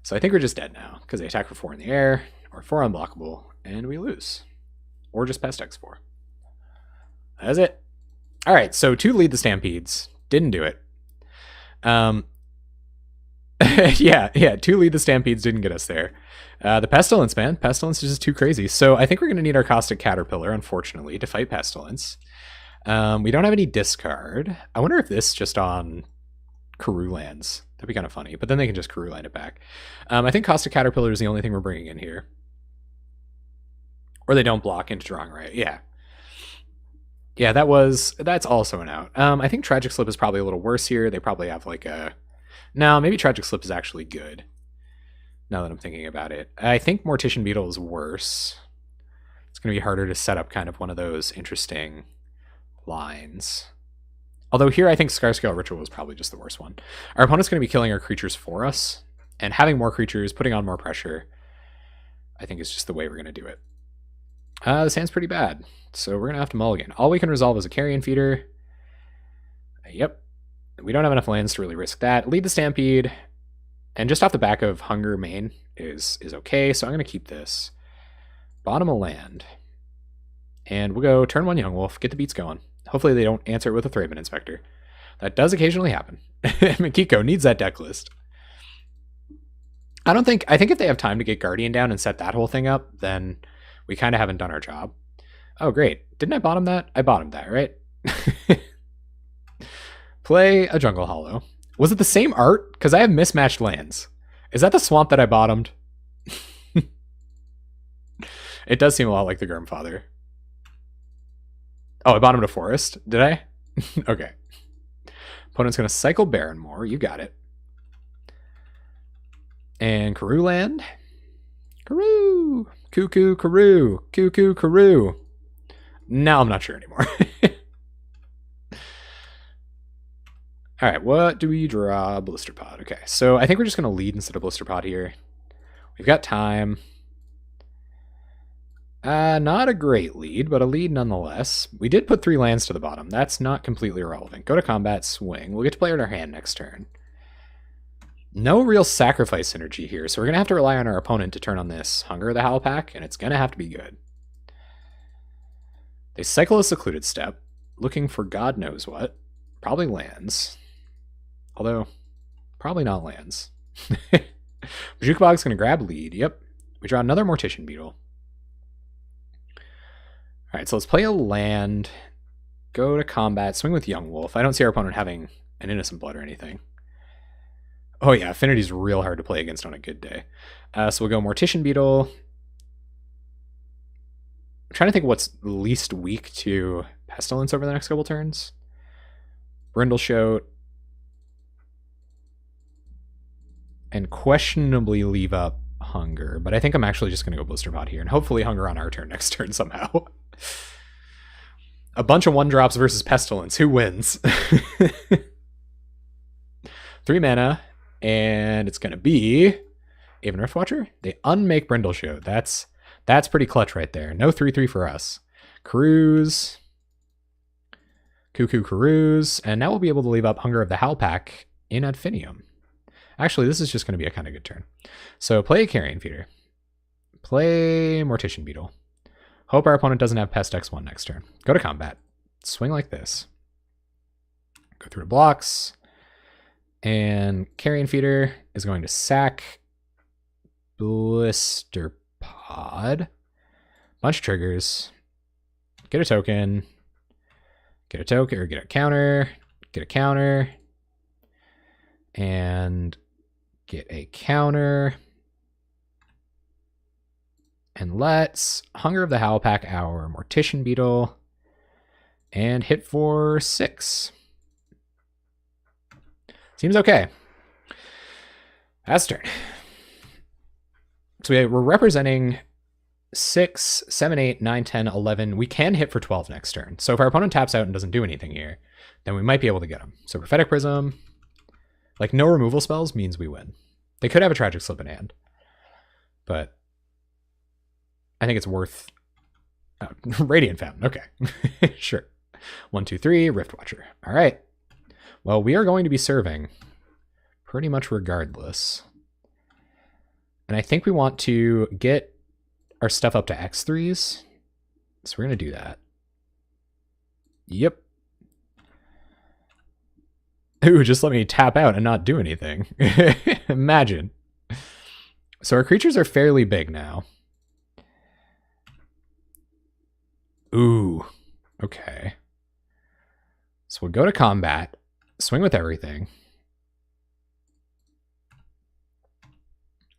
So I think we're just dead now, because they attack for 4 in the air, or 4 unblockable, and we lose. Or just Pest X4. That's it. All right, so 2 lead the Stampedes. Didn't do it. Yeah, 2 lead the Stampedes didn't get us there. The Pestilence, man. Pestilence is just too crazy. So I think we're going to need our Caustic Caterpillar, unfortunately, to fight Pestilence. We don't have any discard. I wonder if this just on Karoo lands. That'd be kind of funny, but then they can just Karoo land it back. I think Caustic Caterpillar is the only thing we're bringing in here. Or they don't block into drawing right. Yeah. Yeah, that's also an out. I think Tragic Slip is probably a little worse here. They probably have like a... No, maybe Tragic Slip is actually good. Now that I'm thinking about it. I think Mortician Beetle is worse. It's going to be harder to set up kind of one of those interesting lines. Although here I think Scarscale Ritual is probably just the worst one. Our opponent's going to be killing our creatures for us. And having more creatures, putting on more pressure, I think is just the way we're going to do it. This hand's pretty bad. So we're going to have to mulligan. All we can resolve is a Carrion Feeder. Yep. We don't have enough lands to really risk that. Lead the Stampede. And just off the back of Hunger main is okay. So I'm going to keep this. Bottom a land. And we'll go turn 1 Young Wolf. Get the beats going. Hopefully they don't answer it with a Thraben Inspector. That does occasionally happen. Mikiko needs that deck list. I think if they have time to get Guardian down and set that whole thing up, then we kind of haven't done our job. Oh, great. Didn't I bottom that? I bottomed that, right? Play a Jungle Hollow. Was it the same art? Because I have mismatched lands. Is that the swamp that I bottomed? It does seem a lot like the Grimfather. Oh, I bottomed a forest. Did I? Okay. Opponent's going to cycle Barrenmore. You got it. And Karoo land. Karoo. Cuckoo, Karoo. Cuckoo, Karoo. Now I'm not sure anymore. All right, what do we draw? Blister Pod. Okay, so I think we're just going to lead instead of Blister Pod here. We've got time. Not a great lead, but a lead nonetheless. We did put 3 lands to the bottom. That's not completely irrelevant. Go to combat, swing. We'll get to play in our hand next turn. No real sacrifice synergy here, so we're going to have to rely on our opponent to turn on this Hunger of the Howl pack, and it's going to have to be good. They cycle a Secluded Step, looking for God knows what. Probably lands. Although, probably not lands. Jukebog's going to grab lead. Yep. We draw another Mortician Beetle. All right, so let's play a land. Go to combat. Swing with Young Wolf. I don't see our opponent having an Innocent Blood or anything. Oh yeah, Affinity's real hard to play against on a good day. So we'll go Mortician Beetle. I'm trying to think what's least weak to Pestilence over the next couple turns. Brindleshote. And questionably leave up Hunger. But I think I'm actually just going to go Blister Pod here. And hopefully Hunger on our turn next turn somehow. A bunch of 1-drops versus Pestilence. Who wins? 3 mana. And it's going to be Aven Riftwatcher. They unmake Brindleshote. That's pretty clutch right there. No 3/3 for us. Cruise. Cuckoo Caroos. And now we'll be able to leave up Hunger of the Howl pack in Adfinium. Actually, this is just going to be a kind of good turn. So play a Carrion Feeder. Play Mortician Beetle. Hope our opponent doesn't have Pest X1 next turn. Go to combat. Swing like this. Go through blocks. And Carrion Feeder is going to sack Blister Pod. Bunch of triggers. Get a token. Get a token, or get a counter. Get a counter. And get a counter. And let's Hunger of the Howl pack our Mortician Beetle. And hit for 6. Seems okay. That's turn. So we're representing 6, 7, 8, 9, 10, 11. We can hit for 12 next turn. So if our opponent taps out and doesn't do anything here, then we might be able to get him. So Prophetic Prism, like no removal spells means we win. They could have a Tragic Slip in hand, but I think it's worth... Oh, Radiant Fountain, okay. Sure. 1, 2, 3, Riftwatcher. All right. Well, we are going to be serving pretty much regardless. And I think we want to get our stuff up to X3s. So we're going to do that. Yep. Ooh, just let me tap out and not do anything. Imagine. So our creatures are fairly big now. Ooh, okay. So we'll go to combat, swing with everything.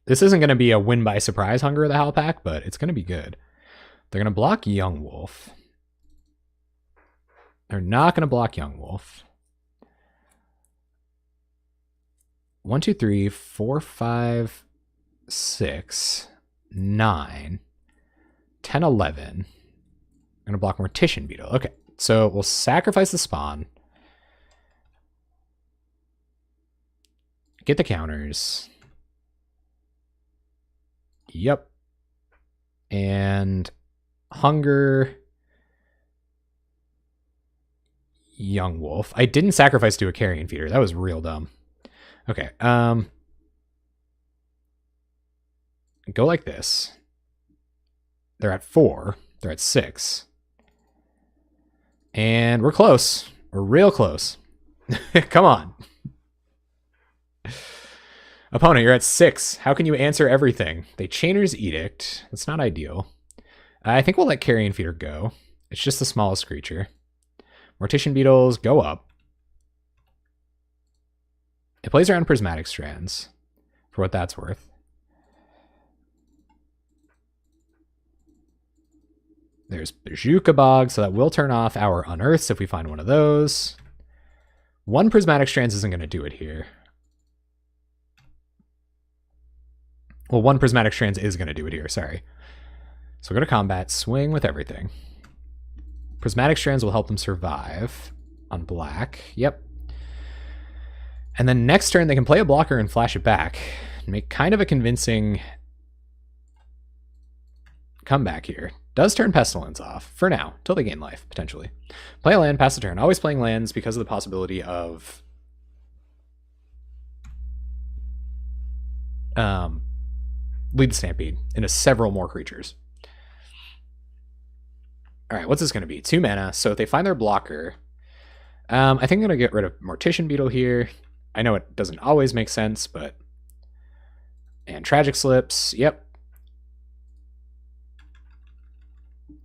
This isn't going to be a win by surprise Hunger of the Howl Pack, but it's going to be good. They're going to block Young Wolf. They're not going to block Young Wolf. 1, 2, 3, 4, 5, 6, 9, 10, 11. I'm going to block Mortician Beetle. Okay, so we'll sacrifice the spawn. Get the counters. Yep. And Hunger. Young Wolf. I didn't sacrifice to a Carrion Feeder. That was real dumb. Okay. Go like this. They're at 4. They're at 6. And we're close. We're real close. Come on. Opponent, you're at 6. How can you answer everything? They Chainer's Edict. That's not ideal. I think we'll let Carrion Feeder go. It's just the smallest creature. Mortician Beetles go up. It plays around Prismatic Strands, for what that's worth. There's Bajuka Bog, so that will turn off our Unearths if we find one of those. One Prismatic Strands isn't going to do it here. Well, one Prismatic Strands is going to do it here, sorry. So go to combat, swing with everything. Prismatic Strands will help them survive on black. Yep. And then next turn, they can play a blocker and flash it back. And make kind of a convincing comeback here. Does turn Pestilence off, for now, till they gain life, potentially. Play a land, pass the turn. Always playing lands because of the possibility of lead the Stampede into several more creatures. All right, what's this going to be? 2 mana. So if they find their blocker, I think I'm going to get rid of Mortician Beetle here. I know it doesn't always make sense, but... And Tragic Slips. Yep.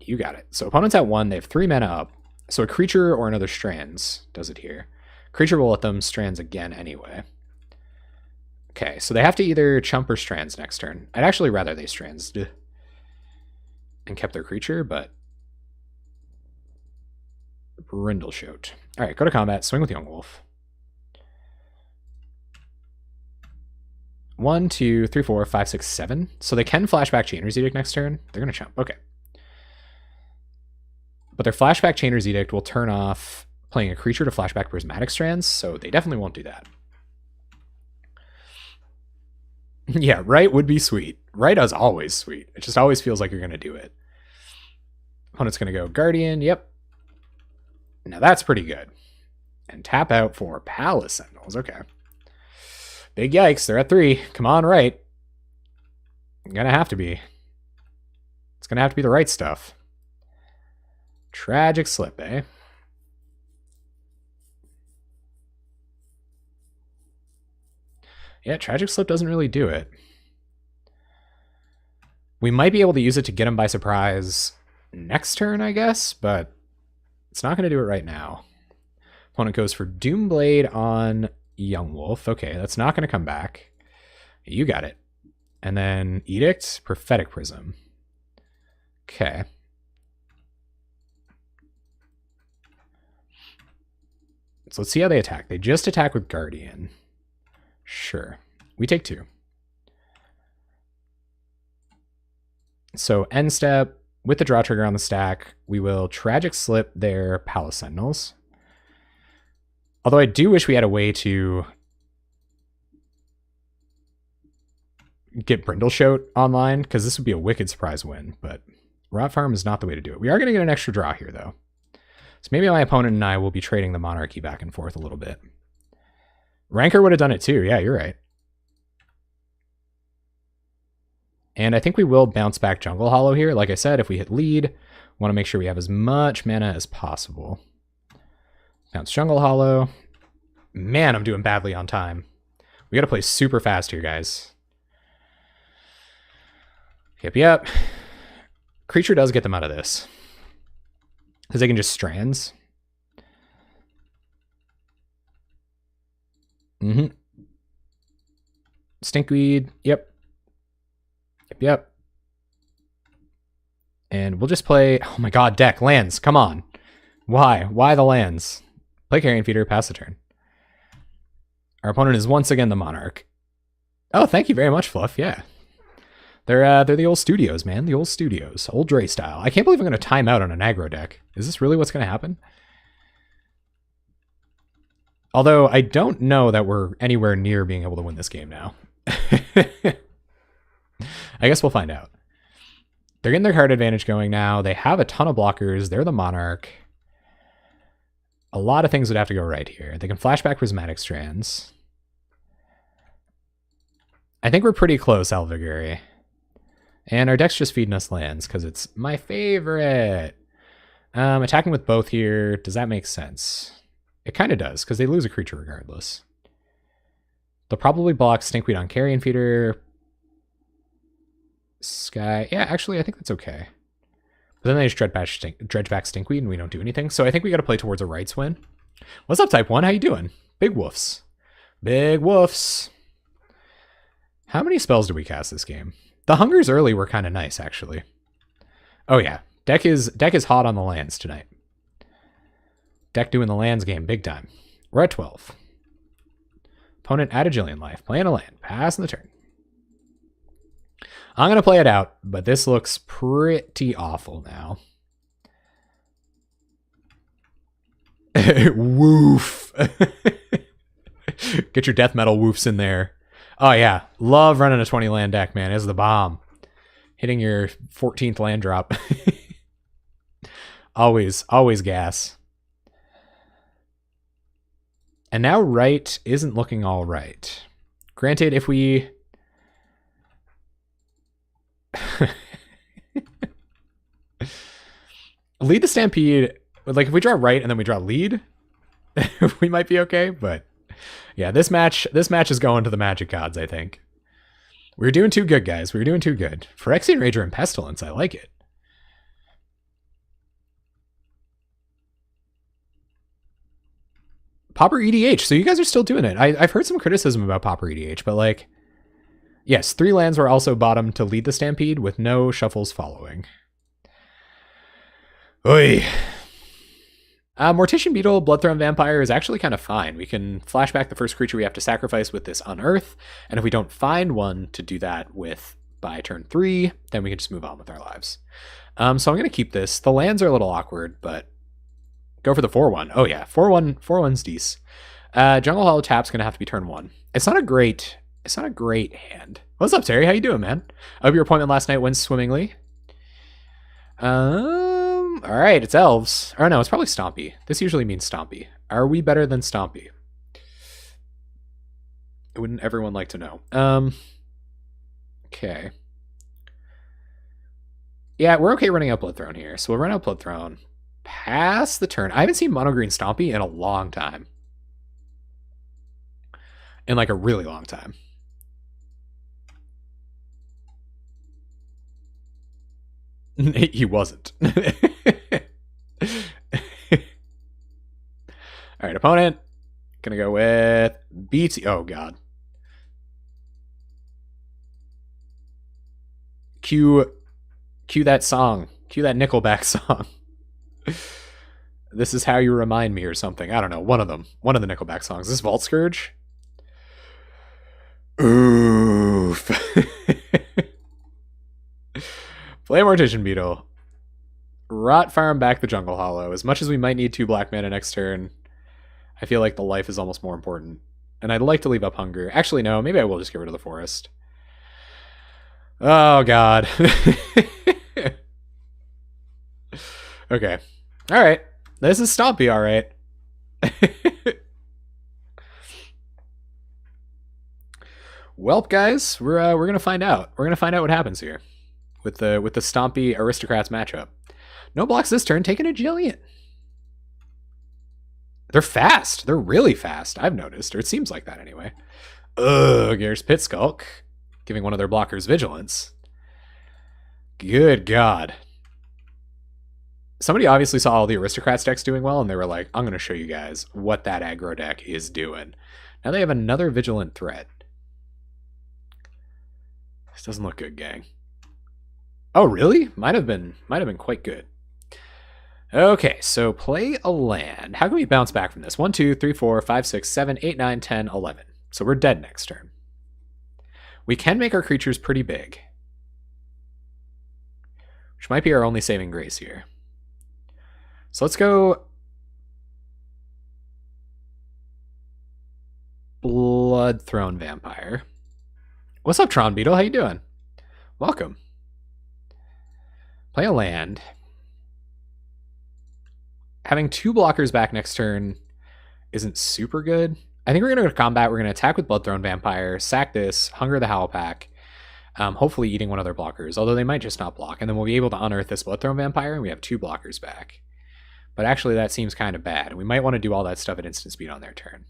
You got it. So opponent's at 1. They have 3 mana up. So a creature or another Strands does it here. Creature will let them Strands again anyway. Okay, so they have to either chump or Strands next turn. I'd actually rather they Strands and kept their creature, but... Brindleshote. All right, go to combat. Swing with Young Wolf. 1, 2, 3, 4, 5, 6, 7. So they can flashback Chainer's Edict next turn. They're going to chump. Okay. But their flashback Chainer's Edict will turn off playing a creature to flashback Prismatic Strands, so they definitely won't do that. Yeah, right would be sweet. Right is always sweet. It just always feels like you're going to do it. Opponent's going to go Guardian. Yep. Now that's pretty good. And tap out for Palace Sentinels. Okay. Big yikes. They're at 3. Come on, right. Gonna have to be. It's gonna have to be the right stuff. Tragic Slip, eh? Yeah, Tragic Slip doesn't really do it. We might be able to use it to get him by surprise next turn, I guess, but it's not going to do it right now. Opponent goes for Doomblade on Young Wolf. Okay, that's not going to come back. You got it. And then Edict, Prophetic Prism. Okay. So let's see how they attack. They just attack with Guardian. Sure. We take 2. So end step, with the draw trigger on the stack, we will Tragic Slip their Palace Sentinels. Although I do wish we had a way to get Brindleshote online, because this would be a wicked surprise win, but Rot Farm is not the way to do it. We are going to get an extra draw here, though. So maybe my opponent and I will be trading the Monarchy back and forth a little bit. Rancor would have done it too. Yeah, you're right. And I think we will bounce back Jungle Hollow here. Like I said, if we hit lead, want to make sure we have as much mana as possible. Bounce Jungle Hollow. Man, I'm doing badly on time. We gotta play super fast here, guys. Yep. Creature does get them out of this. Because they can just strands. Stinkweed. Yep. And we'll just play... Oh my god, deck. Lands. Come on. Why? Why the lands? Play Carrion Feeder, pass the turn. Our opponent is once again the Monarch. Oh, thank you very much, Fluff. Yeah. They're the old studios, man. The old studios. Old Dre style. I can't believe I'm going to time out on an aggro deck. Is this really what's going to happen? Although, I don't know that we're anywhere near being able to win this game now. I guess we'll find out. They're getting their card advantage going now. They have a ton of blockers. They're the Monarch. A lot of things would have to go right here. They can flashback Prismatic Strands. I think we're pretty close, Golgari. And our deck's just feeding us lands, because it's my favorite. Attacking with both here, does that make sense? It kind of does, because they lose a creature regardless. They'll probably block Stinkweed on Carrion Feeder. Sky, yeah, actually, I think that's okay. But then they just dredge back Stinkweed and we don't do anything. So I think we got to play towards a Rights win. What's up, Type 1? How you doing? Big woofs. Big woofs. How many spells do we cast this game? The Hungers early were kind of nice, actually. Oh yeah, deck is hot on the lands tonight. Deck doing the lands game big time. We're at 12. Opponent at a Jillian life. Playing a land. Passing the turn. I'm going to play it out, but this looks pretty awful now. Woof. Get your death metal woofs in there. Oh yeah, love running a 20 land deck, man. It's the bomb. Hitting your 14th land drop. always gas. And now right isn't looking all right. Granted, if we... lead the Stampede, like if we draw right and then we draw lead, we might be okay, but yeah, this match is going to the Magic Gods, I think. We're doing too good, guys. We're doing too good. Phyrexian Rager and Pestilence, I like it. Pauper EDH, so you guys are still doing it. I've heard some criticism about Pauper EDH, but like, yes, 3 lands were also bottom to lead the Stampede with no shuffles following. Oy. Mortician Beetle, Bloodthrone Vampire is actually kind of fine. We can flashback the first creature we have to sacrifice with this Unearth, and if we don't find one to do that with by turn 3, then we can just move on with our lives. So I'm going to keep this. The lands are a little awkward, but go for the 4-1. Oh yeah, 4-1's decent. Jungle Hollow Tap's going to have to be turn 1. It's not a great hand. What's up, Terry? How you doing, man? I hope your appointment last night went swimmingly. All right, it's elves. Or no, it's probably Stompy. This usually means Stompy. Are we better than Stompy? Wouldn't everyone like to know? Okay. Yeah, we're okay running out Bloodthrone here. So we'll run out Bloodthrone. Pass the turn. I haven't seen Mono Green Stompy in a long time. In like a really long time. He wasn't. All right, opponent. Gonna go with BT. Oh god. Cue that song. Cue that Nickelback song. This is how you remind me or something. I don't know. One of them. One of the Nickelback songs. Is this Vault Scourge? Oof. Play Mortician Beetle. Rot Farm back the Jungle Hollow. As much as we might need 2 black mana next turn, I feel like the life is almost more important. And I'd like to leave up Hunger. Actually, no. Maybe I will just get rid of the Forest. Oh, God. Okay. All right. This is Stompy, all right. Welp, guys, we're gonna find out. We're gonna find out what happens here with the Stompy Aristocrats matchup. No blocks this turn, taking a Jillian. They're fast. They're really fast, I've noticed, or it seems like that anyway. Ugh, here's Pit Skulk, giving one of their blockers vigilance. Good God. Somebody obviously saw all the Aristocrats decks doing well, and they were like, I'm going to show you guys what that aggro deck is doing. Now they have another Vigilant Threat. This doesn't look good, gang. Oh, really? Might have been quite good. Okay, so play a land. How can we bounce back from this? 1, 2, 3, 4, 5, 6, 7, 8, 9, 10, 11. So we're dead next turn. We can make our creatures pretty big, which might be our only saving grace here. So let's go Bloodthrone Vampire. What's up, Tron Beetle? How you doing? Welcome. Play a land. Having 2 blockers back next turn isn't super good. I think we're going to go to combat. We're going to attack with Bloodthrone Vampire, sack this, Hunger the Howlpack, hopefully eating one of their blockers, although they might just not block. And then we'll be able to unearth this Bloodthrone Vampire, and we have 2 blockers back. But actually, that seems kind of bad. We might want to do all that stuff at instant speed on their turn,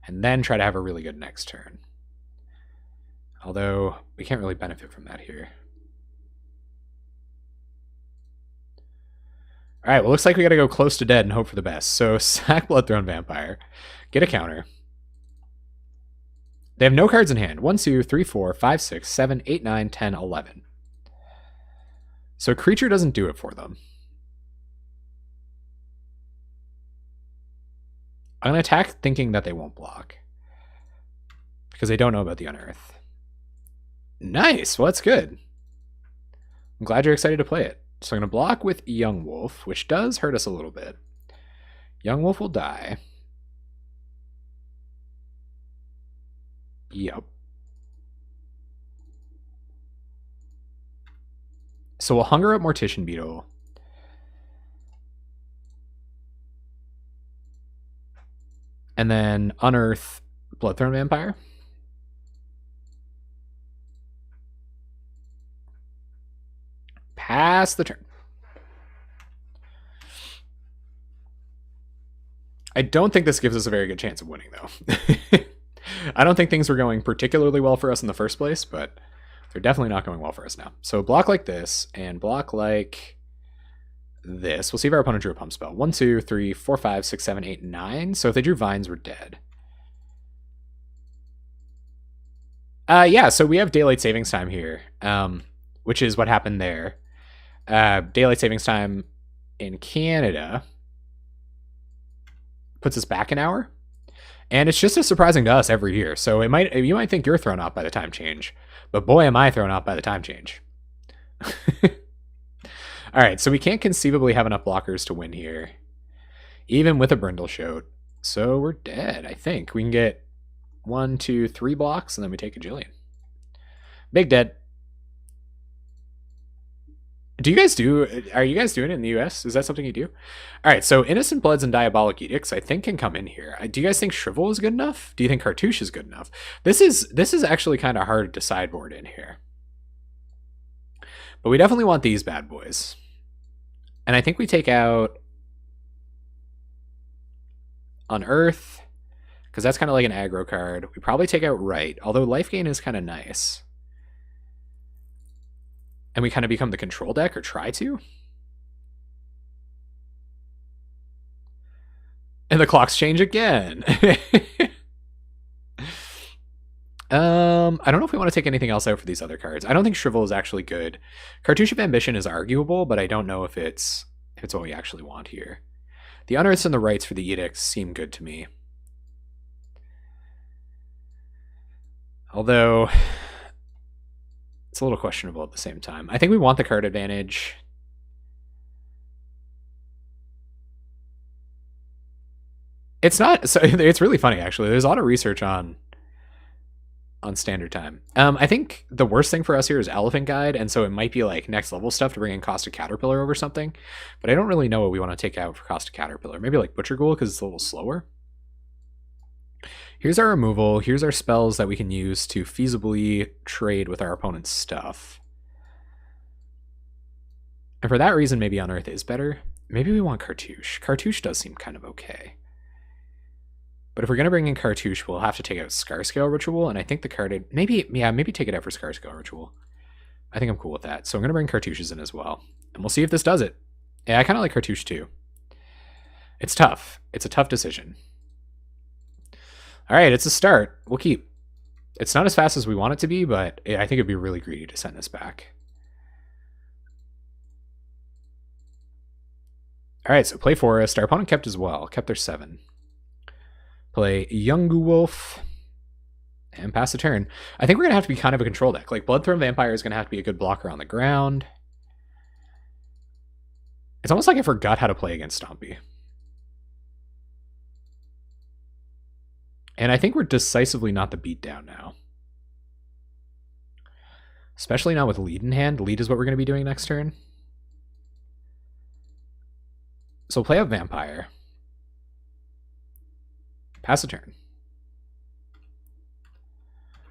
and then try to have a really good next turn. Although, we can't really benefit from that here. Alright, well, looks like we gotta go close to dead and hope for the best. So, sack Bloodthrone Vampire. Get a counter. They have no cards in hand. 1, 2, 3, 4, 5, 6, 7, 8, 9, 10, 11. So, creature doesn't do it for them. I'm going to attack thinking that they won't block, because they don't know about the Unearth. Nice! Well, that's good. I'm glad you're excited to play it. So I'm going to block with Young Wolf, which does hurt us a little bit. Young Wolf will die. Yep. So we'll Hunger up Mortician Beetle. And then Unearth Bloodthrone Vampire. Pass the turn. I don't think this gives us a very good chance of winning, though. I don't think things were going particularly well for us in the first place, but they're definitely not going well for us now. So block like this, and block like this. We'll see if our opponent drew a pump spell. 1, 2, 3, 4, 5, 6, 7, 8, 9. So if they drew Vines, we're dead. Yeah, so we have Daylight Savings Time here, which is what happened there. Daylight Savings Time in Canada puts us back an hour, and it's just as surprising to us every year. So you might think you're thrown off by the time change, but boy, am I thrown off by the time change. All right, so we can't conceivably have enough blockers to win here, even with a Brindleshoat. So we're dead. I think we can get 1, 2, 3 blocks, and then we take a Jillian. Big dead. Are you guys doing it in the US? Is that something you do? All right, so Innocent Bloods and Diabolic Edicts, I think, can come in here. Do you guys think Shrivel is good enough? Do you think Cartouche is good enough? This is actually kind of hard to sideboard in here. But we definitely want these bad boys. And I think we take out Unearth, because that's kind of like an aggro card. We probably take out Right, although life gain is kind of nice. And we kind of become the control deck, or try to. And the clocks change again. I don't know if we want to take anything else out for these other cards. I don't think Shrivel is actually good. Cartouche of Ambition is arguable, but I don't know if it's what we actually want here. The Unearths and the Rights for the Edicts seem good to me. Although it's a little questionable at the same time. I think we want the card advantage. It's not, so it's really funny actually. There's a lot of research on Standard Time. I think the worst thing for us here is Elephant Guide, and so it might be like next level stuff to bring in Cost of Caterpillar over something, but I don't really know what we want to take out for Cost of Caterpillar. Maybe like Butcher Ghoul, because it's a little slower. Here's our removal. Here's our spells that we can use to feasibly trade with our opponent's stuff. And for that reason, maybe Unearth is better. Maybe we want Cartouche. Cartouche does seem kind of okay. But if we're going to bring in Cartouche, we'll have to take out Scarscale Ritual, and I think the card... Maybe take it out for Scarscale Ritual. I think I'm cool with that. So I'm going to bring Cartouches in as well. And we'll see if this does it. Yeah, I kind of like Cartouche too. It's tough. It's a tough decision. All right, it's a start. We'll keep. It's not as fast as we want it to be, but I think it'd be really greedy to send this back. All right, so play Forest. Our opponent kept as well. Kept their 7. Play Youngu Wolf. And pass the turn. I think we're going to have to be kind of a control deck. Like, Bloodthorn Vampire is going to have to be a good blocker on the ground. It's almost like I forgot how to play against Stompy. And I think we're decisively not the beatdown now. Especially not with lead in hand. Lead is what we're going to be doing next turn. So play out Vampire. Pass a turn.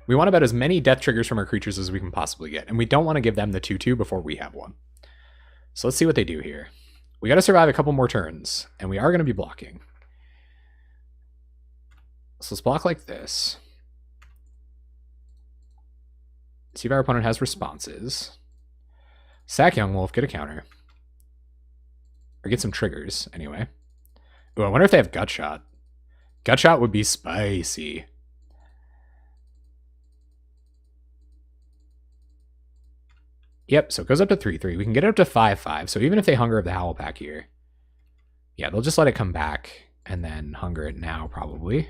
We want about as many death triggers from our creatures as we can possibly get. And we don't want to give them the 2/2 before we have one. So let's see what they do here. We got to survive a couple more turns. And we are going to be blocking. So let's block like this. See if our opponent has responses. Sack Young Wolf, get a counter. Or get some triggers, anyway. Ooh, I wonder if they have Gutshot. Gutshot would be spicy. Yep, so it goes up to 3/3. We can get it up to 5/5. So even if they Hunger of the Howl Pack here, yeah, they'll just let it come back and then Hunger it now, probably.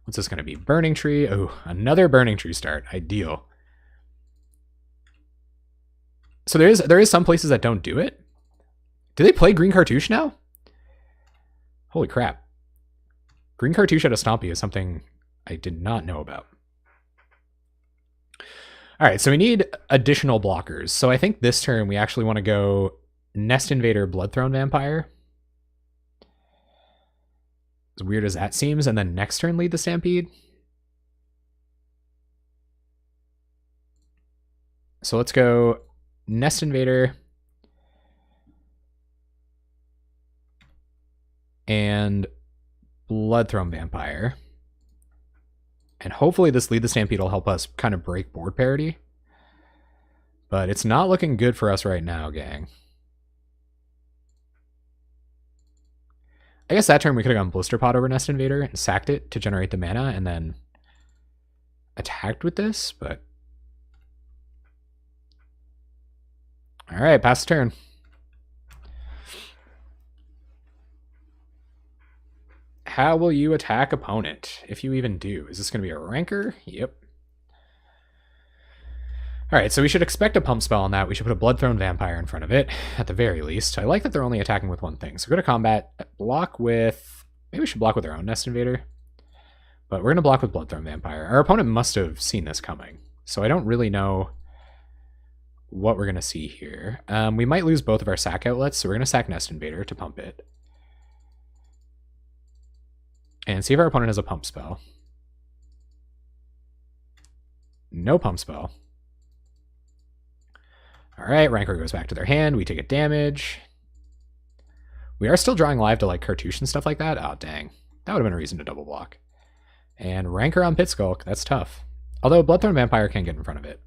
What's this going to be? Burning Tree. Oh, another Burning Tree start. Ideal. So there is some places that don't do it. Do they play Green Cartouche now? Holy crap. Green Cartouche at a Stompy is something I did not know about. All right, so we need additional blockers. So I think this turn we actually want to go Nest Invader, Bloodthrone Vampire. As weird as that seems, and then next turn lead the Stampede. So let's go Nest Invader and Bloodthrone Vampire. And hopefully this lead the Stampede will help us kind of break board parity. But it's not looking good for us right now, gang. I guess that turn we could have gone Blister Pod over Nest Invader and sacked it to generate the mana and then attacked with this, but... Alright, pass the turn. How will you attack opponent, if you even do? Is this going to be a Rancor? Yep. Alright, so we should expect a pump spell on that. We should put a Bloodthrone Vampire in front of it, at the very least. I like that they're only attacking with one thing. So go to combat, block with... Maybe we should block with our own Nest Invader. But we're going to block with Bloodthrone Vampire. Our opponent must have seen this coming. So I don't really know what we're going to see here. We might lose both of our sack outlets, so we're going to sack Nest Invader to pump it. And see if our opponent has a pump spell. No pump spell. Alright, Rancor goes back to their hand. We take a damage. We are still drawing live to like Cartouche and stuff like that. Oh, dang. That would have been a reason to double block. And Rancor on Pit Skulk. That's tough. Although Bloodthorn Vampire can get in front of it.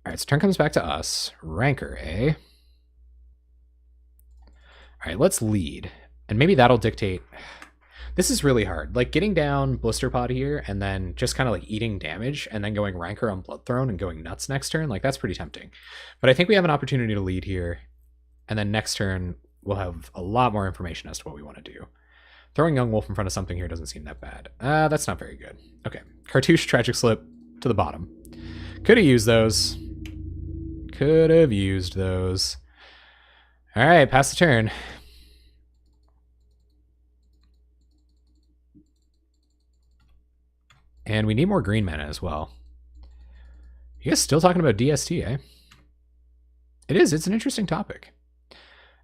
Alright, so turn comes back to us. Rancor, eh? Alright, let's lead. And maybe that'll dictate... This is really hard. Like, getting down Blister Pod here and then just kind of like eating damage and then going Rancor on Bloodthrone and going nuts next turn, like, that's pretty tempting. But I think we have an opportunity to lead here. And then next turn, we'll have a lot more information as to what we want to do. Throwing Young Wolf in front of something here doesn't seem that bad. That's not very good. Okay. Cartouche, Tragic Slip to the bottom. Could have used those. Could have used those. All right, pass the turn. And we need more green mana as well. You guys still talking about DST, eh? It is. It's an interesting topic.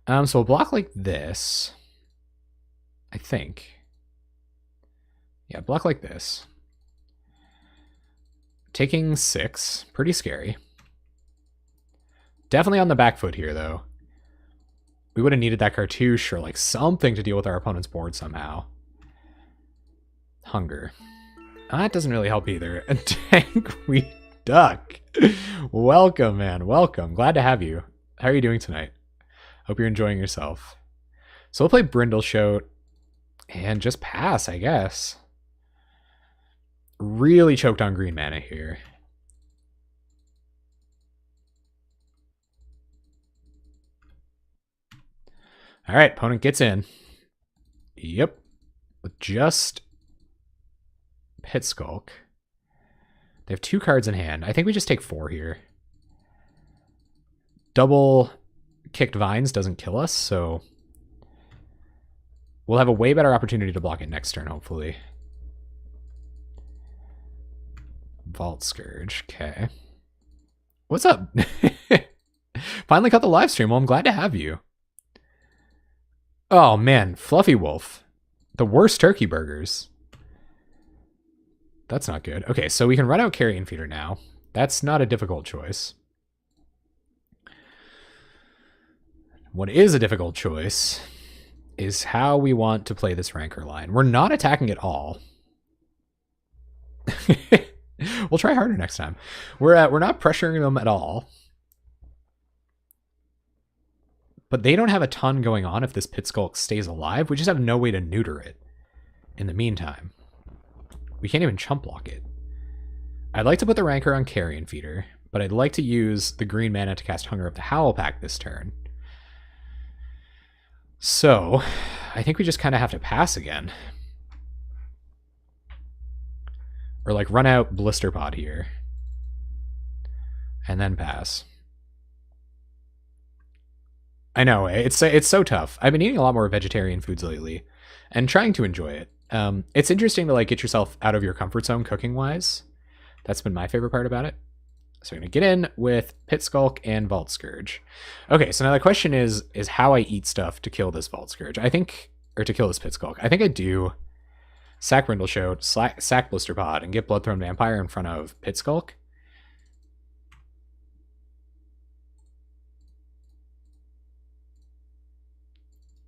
So we'll block like this. I think. Yeah, block like this. Taking 6. Pretty scary. Definitely on the back foot here, though. We would have needed that cartouche or like something to deal with our opponent's board somehow. Hunger. That doesn't really help either. A tank we duck. Welcome, man. Welcome. Glad to have you. How are you doing tonight? Hope you're enjoying yourself. So we'll play Brindleshote and just pass, I guess. Really choked on green mana here. All right, opponent gets in. Yep. With just Pit Skulk. They have 2 cards in hand. I think we just take 4 here. Double Kicked Vines doesn't kill us, so we'll have a way better opportunity to block it next turn, hopefully. Vault Scourge, okay. What's up? Finally caught the live stream. Well, I'm glad to have you. Oh, man. Fluffy Wolf. The worst turkey burgers. That's not good. Okay, so we can run out Carrion Feeder now. That's not a difficult choice. What is a difficult choice is how we want to play this Rancor line. We're not attacking at all. We'll try harder next time. We're not pressuring them at all. But they don't have a ton going on if this Pit Skulk stays alive. We just have no way to neuter it in the meantime. We can't even chump block it. I'd like to put the Rancor on Carrion Feeder, but I'd like to use the green mana to cast Hunger of the Howl Pack this turn. So, I think we just kind of have to pass again. Or like run out Blister Pod here. And then pass. I know, it's so tough. I've been eating a lot more vegetarian foods lately and trying to enjoy it. It's interesting to like get yourself out of your comfort zone cooking-wise. That's been my favorite part about it. So I'm going to get in with Pit Skulk and Vault Scourge. Okay, so now the question is how I eat stuff to kill this Vault Scourge. I think, or to kill this Pit Skulk. I think I do sack Brindleshote, sack Blister Pod, and get Bloodthorn Vampire in front of Pit Skulk.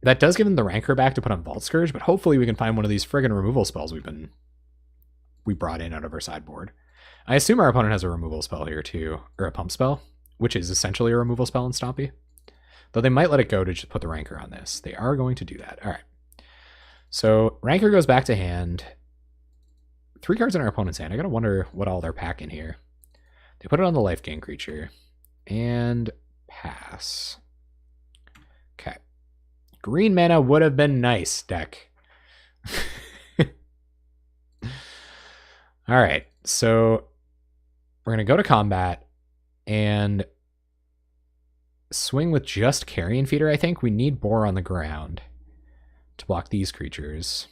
That does give him the Rancor back to put on Vault Scourge, but hopefully we can find one of these friggin' removal spells we brought in out of our sideboard. I assume our opponent has a removal spell here too, or a pump spell, which is essentially a removal spell in Stompy. Though they might let it go to just put the Rancor on this. They are going to do that. All right. So Rancor goes back to hand. 3 cards in our opponent's hand. I gotta wonder what all they're packing here. They put it on the life gain creature. And pass. Okay. Green mana would have been nice, deck. All right, so we're going to go to combat and swing with just Carrion Feeder, I think. We need Boar on the ground to block these creatures.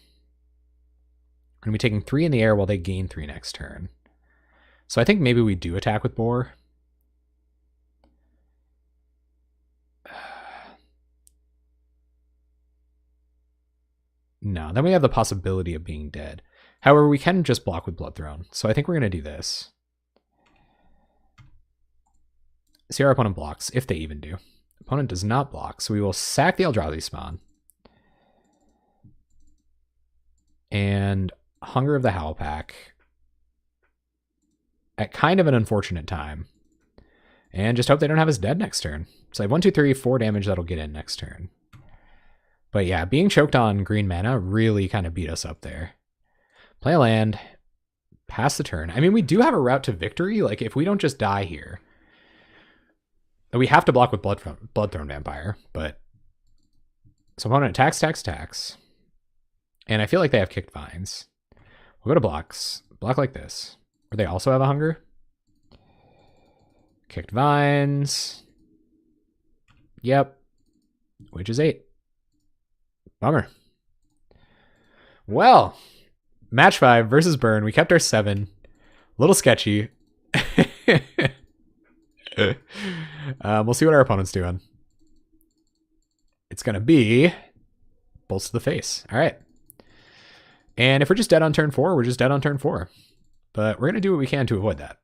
We're going to be taking 3 in the air while they gain 3 next turn. So I think maybe we do attack with Boar. No, then we have the possibility of being dead. However, we can just block with Bloodthrone. So I think we're going to do this. See our opponent blocks, if they even do. Opponent does not block, so we will sack the Eldrazi Spawn. And Hunger of the Howl Pack. At kind of an unfortunate time. And just hope they don't have us dead next turn. So I have 1, 2, 3, 4 damage that'll get in next turn. But yeah, being choked on green mana really kind of beat us up there. Play a land, pass the turn. I mean, we do have a route to victory. Like, if we don't just die here, we have to block with Bloodthorn Vampire. But so opponent attacks. And I feel like they have Kicked Vines. We'll go to blocks. Block like this. Or they also have a Hunger. Kicked Vines. Yep. Which is 8. Bummer. Well, match 5 versus Burn. We kept our 7. A little sketchy. We'll see what our opponent's doing. It's going to be bolts to the face. All right. And if we're just dead on turn 4, we're just dead on turn 4. But we're going to do what we can to avoid that.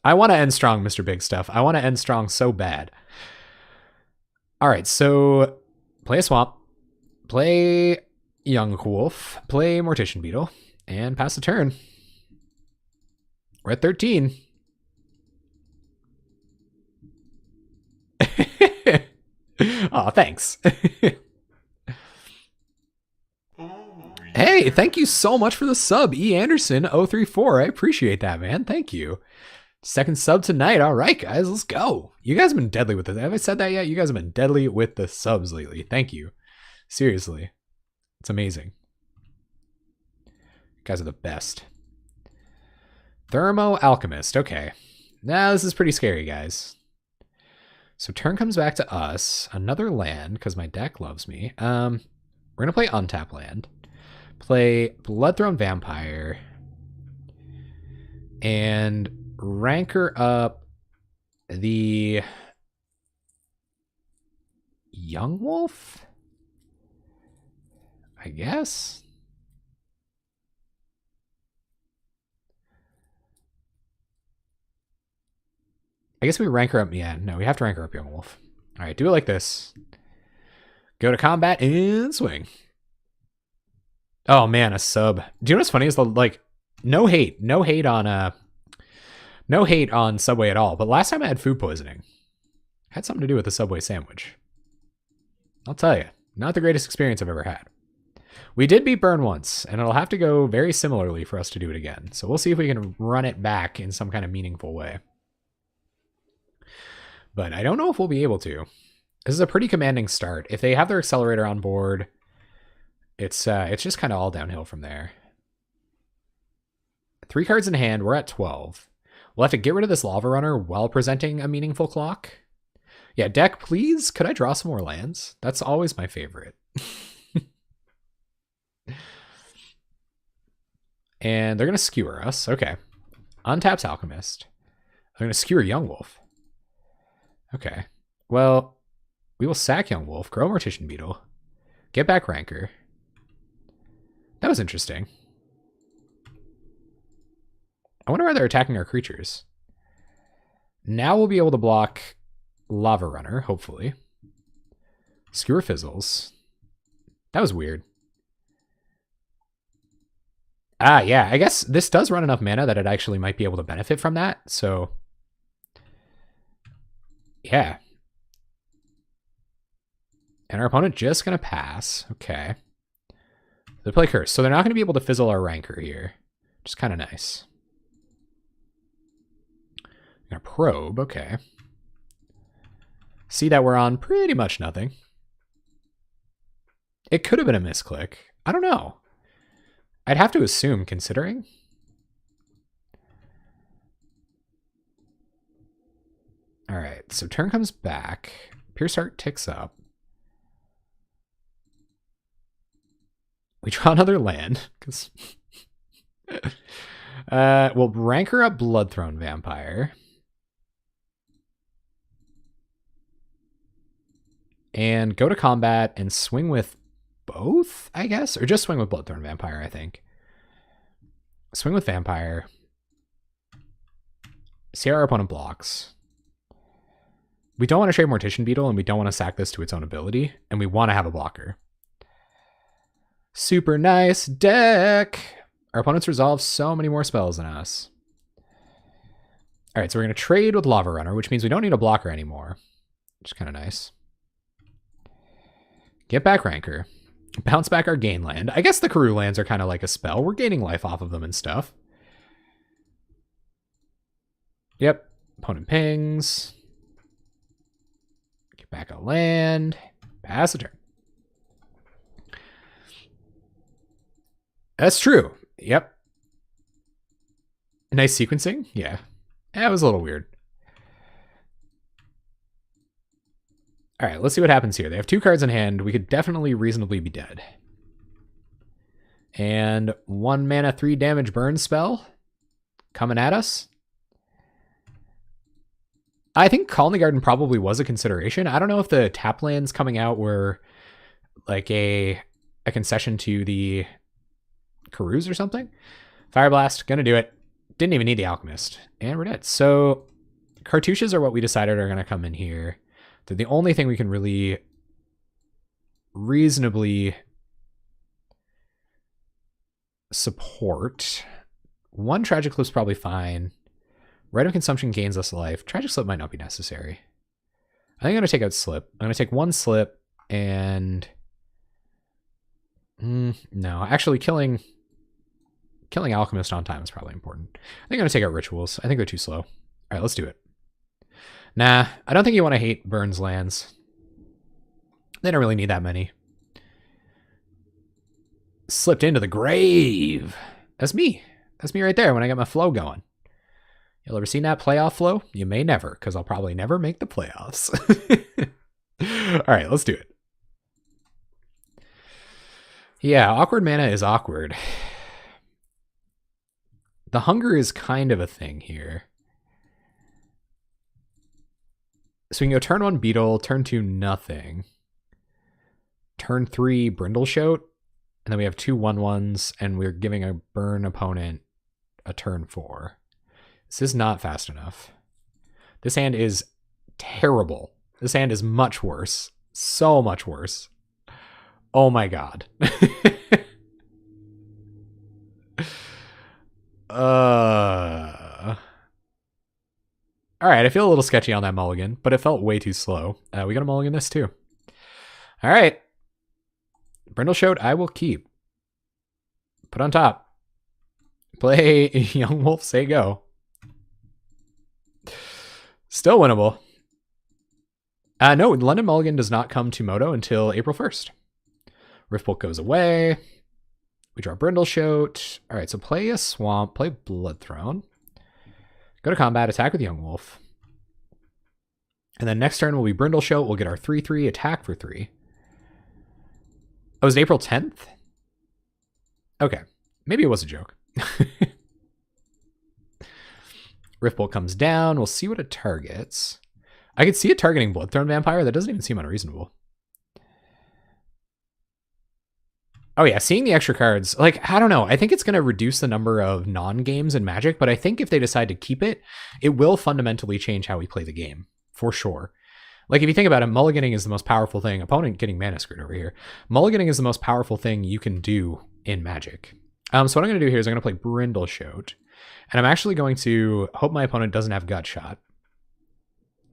I want to end strong, Mr. Big Stuff. I want to end strong so bad. All right, so play a Swamp, play Young Wolf, play Mortician Beetle, and pass the turn. We're at 13. Oh, thanks. Hey, thank you so much for the sub, E. Anderson 034. I appreciate that, man. Thank you. Second sub tonight. All right, guys, let's go. You guys have been deadly with it. Have I said that yet? You guys have been deadly with the subs lately. Thank you. Seriously. It's amazing. You guys are the best. Thermo Alchemist. Okay. Now this is pretty scary, guys. So turn comes back to us. Another land, because my deck loves me. We're going to play Untap Land. Play Bloodthrone Vampire. And Ranker up the Young Wolf, I guess. I guess we rank her up. Yeah, no, we have to rank her up Young Wolf. All right, do it like this. Go to combat and swing. Oh man, a sub. Do you know what's funny is no hate on Subway at all. But last time I had food poisoning, it had something to do with the Subway sandwich. I'll tell you, not the greatest experience I've ever had. We did beat Burn once, and it'll have to go very similarly for us to do it again. So we'll see if we can run it back in some kind of meaningful way. But I don't know if we'll be able to. This is a pretty commanding start. If they have their accelerator on board, it's just kind of all downhill from there. 3 cards in hand, we're at 12. We'll have to get rid of this Lava Runner while presenting a meaningful clock. Yeah, deck, please. Could I draw some more lands? That's always my favorite. And they're going to skewer us. Okay. Untaps Alchemist. They're going to skewer Young Wolf. Okay. Well, we will sack Young Wolf, grow Mortician Beetle, get back Ranker. That was interesting. I wonder why they're attacking our creatures. Now we'll be able to block Lava Runner, hopefully. Skewer Fizzles. That was weird. Ah, yeah, I guess this does run enough mana that it actually might be able to benefit from that, so... yeah. And our opponent just going to pass. Okay. They play Curse, so they're not going to be able to fizzle our Ranker here. Which is kind of nice. Gonna probe, okay. See that we're on pretty much nothing. It could have been a misclick. I don't know. I'd have to assume, considering. All right, so turn comes back. Pierce Heart ticks up. We draw another land, because... we'll Ranker up Bloodthrone Vampire. And go to combat and swing with both, I guess? Or just swing with Bloodthrone Vampire, I think. Swing with Vampire. See how our opponent blocks. We don't want to trade Mortician Beetle, and we don't want to sack this to its own ability, and we want to have a blocker. Super nice deck! Our opponents resolve so many more spells than us. Alright, so we're going to trade with Lava Runner, which means we don't need a blocker anymore. Which is kind of nice. Get back Ranker. Bounce back our gain land. I guess the Karoo lands are kind of like a spell. We're gaining life off of them and stuff. Yep. Opponent pings. Get back a land. Pass the turn. That's true. Yep. Nice sequencing. Yeah. That was a little weird. All right, let's see what happens here. They have 2 cards in hand. We could definitely reasonably be dead. And 1 mana, 3 damage burn spell coming at us. I think Colony Garden probably was a consideration. I don't know if the tap lands coming out were like a concession to the Karoos or something. Fire Blast, gonna do it. Didn't even need the Alchemist. And we're dead. So cartouches are what we decided are gonna come in here. So the only thing we can really reasonably support. One Tragic Clip's probably fine. Rite of Consumption gains us life. Tragic Slip might not be necessary. I think I'm going to take out Slip. I'm going to take one Slip and... no, actually killing Alchemist on time is probably important. I think I'm going to take out Rituals. I think they're too slow. All right, let's do it. Nah, I don't think you want to hate Burns lands. They don't really need that many. Slipped into the grave. That's me. That's me right there when I got my flow going. You'll ever seen that playoff flow? You may never, because I'll probably never make the playoffs. All right, let's do it. Yeah, awkward mana is awkward. The hunger is kind of a thing here. So we can go turn 1 Beetle, turn 2 nothing. Turn 3 Brindleshote, and then we have 2 1/1s, and we're giving a burn opponent a turn 4. This is not fast enough. This hand is terrible. This hand is much worse. So much worse. Oh my god. Alright, I feel a little sketchy on that mulligan, but it felt way too slow. We got to mulligan this too. Alright. Brindleshote, I will keep. Put on top. Play Young Wolf, say go. Still winnable. No, London Mulligan does not come to Moto until April 1st. Riftbolt goes away. We draw Brindleshote. All right, so play a Swamp, play Bloodthrone. Go to combat, attack with Young Wolf. And then next turn will be Brindleshote. We'll get our 3/3, attack for 3. Oh, is it April 10th? Okay, maybe it was a joke. Riftbolt comes down. We'll see what it targets. I could see it targeting Bloodthrone Vampire. That doesn't even seem unreasonable. Oh yeah, seeing the extra cards, like, I don't know. I think it's going to reduce the number of non-games in Magic, but I think if they decide to keep it, it will fundamentally change how we play the game, for sure. Like, if you think about it, mulliganing is the most powerful thing. Opponent getting mana screwed over here. Mulliganing is the most powerful thing you can do in Magic. So what I'm going to do here is I'm going to play Brindleshote. And I'm actually going to hope my opponent doesn't have Gut Shot.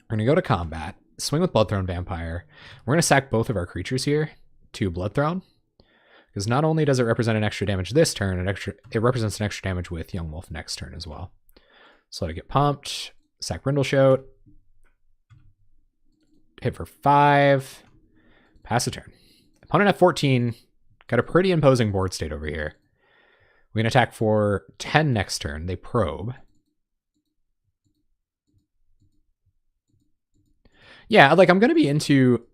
We're going to go to combat, swing with Bloodthrone Vampire. We're going to sack both of our creatures here to Bloodthrone. Because not only does it represent an extra damage this turn, it represents an extra damage with Young Wolf next turn as well. So let it get pumped. Sack Brindleshote. Hit for 5. Pass a turn. Opponent at 14. Got a pretty imposing board state over here. We're going to attack for 10 next turn. They probe. Yeah, like I'm into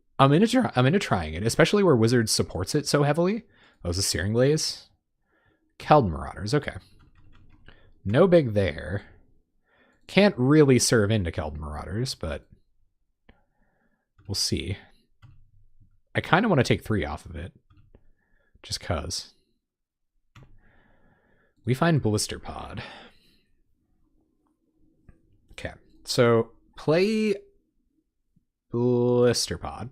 trying it, especially where Wizards supports it so heavily. Oh, is this Searing Blaze? Keld Marauders, okay. No big there. Can't really serve into Keld Marauders, but we'll see. I kind of want to take 3 off of it. Just cuz. We find Blister Pod. Okay, so play Blister Pod.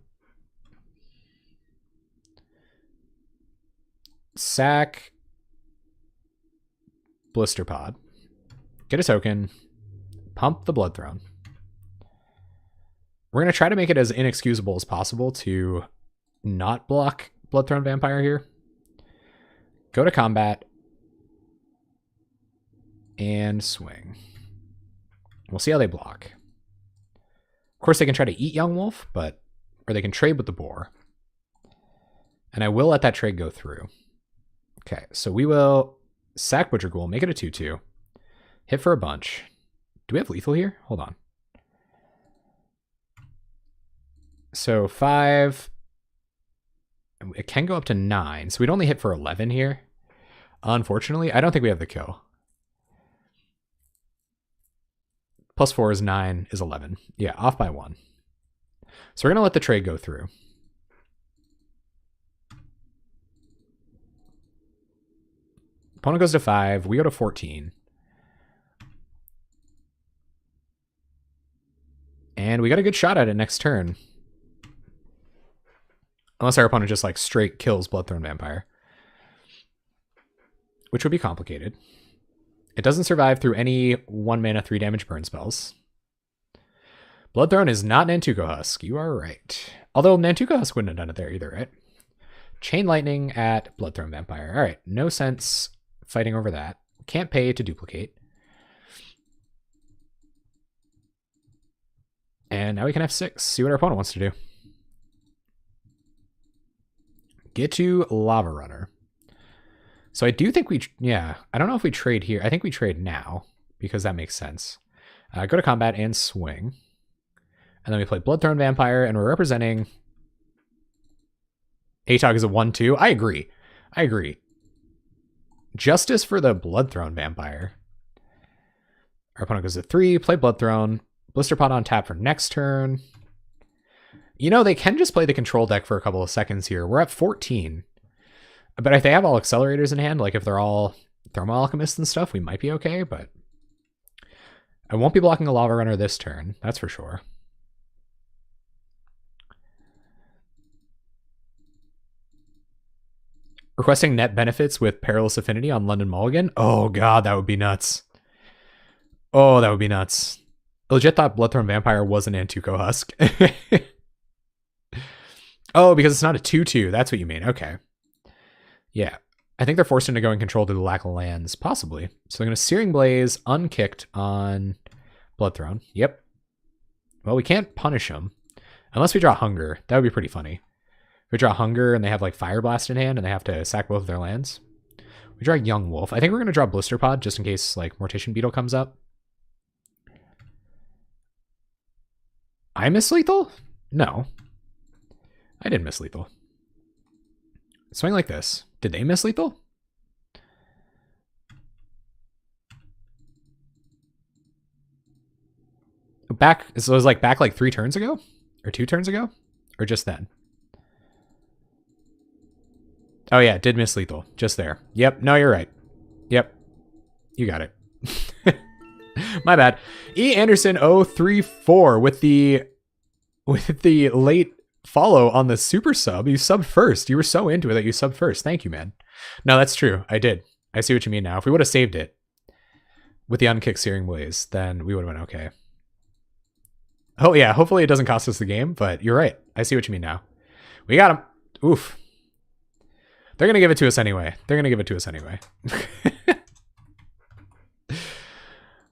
Sack Blister Pod. Get a token. Pump the Bloodthrone. We're going to try to make it as inexcusable as possible to not block Bloodthrone Vampire here. Go to combat. And swing. We'll see how they block. Of course, they can try to eat Young Wolf, or they can trade with the Boar. And I will let that trade go through. Okay, so we will sack Butcher Ghoul, make it a 2/2. Hit for a bunch. Do we have lethal here? Hold on. So 5. It can go up to 9, so we'd only hit for 11 here. Unfortunately, I don't think we have the kill. +4 is 9, is 11. Yeah, off by 1. So we're going to let the trade go through. Opponent goes to 5. We go to 14. And we got a good shot at it next turn. Unless our opponent just like straight kills Bloodthorn Vampire, which would be complicated. It doesn't survive through any 1 mana 3 damage burn spells. Bloodthorn is not Nantuko Husk. You are right. Although Nantuko Husk wouldn't have done it there either, right? Chain Lightning at Bloodthorn Vampire. All right, no sense fighting over that. Can't pay to duplicate. And now we can F6. See what our opponent wants to do. Get to Lava Runner. So I do think I don't know if we trade here. I think we trade now because that makes sense. Go to combat and swing. And then we play Bloodthorn Vampire and we're representing... Atog is a 1-2. I agree. Justice for the Bloodthorn Vampire. Our opponent goes to 3, play Bloodthorn. Blister Pot on tap for next turn. You know, they can just play the control deck for a couple of seconds here. We're at 14. But if they have all accelerators in hand, like if they're all Thermal Alchemists and stuff, we might be okay, but I won't be blocking a Lava Runner this turn, that's for sure. Requesting net benefits with Perilous Affinity on London Mulligan? Oh god, that would be nuts. Oh, that would be nuts. I legit thought Bloodthorn Vampire was an Nantuko Husk. Oh, because it's not a 2-2. That's what you mean. Okay. Yeah. I think they're forced into going control due to the lack of lands. Possibly. So they're going to Searing Blaze unkicked on Bloodthorn. Yep. Well, we can't punish them. Unless we draw Hunger. That would be pretty funny. If we draw Hunger and they have like Fire Blast in hand and they have to sack both of their lands. We draw Young Wolf. I think we're going to draw Blister Pod just in case like Mortician Beetle comes up. I miss lethal? No. I didn't miss lethal. Swing like this. Did they miss lethal? Back, so it was like back like 3 turns ago? Or 2 turns ago? Or just then? Oh yeah, did miss lethal. Just there. Yep, no, you're right. Yep. You got it. My bad. E. Anderson 034 with the late follow on the super sub. You subbed first. You were so into it that you subbed first. Thank you, man. No, that's true. I did. I see what you mean now. If we would have saved it with the unkicked Searing Blaze, then we would have been okay. Oh yeah, hopefully it doesn't cost us the game, but you're right. I see what you mean now. We got him. Oof. They're going to give it to us anyway.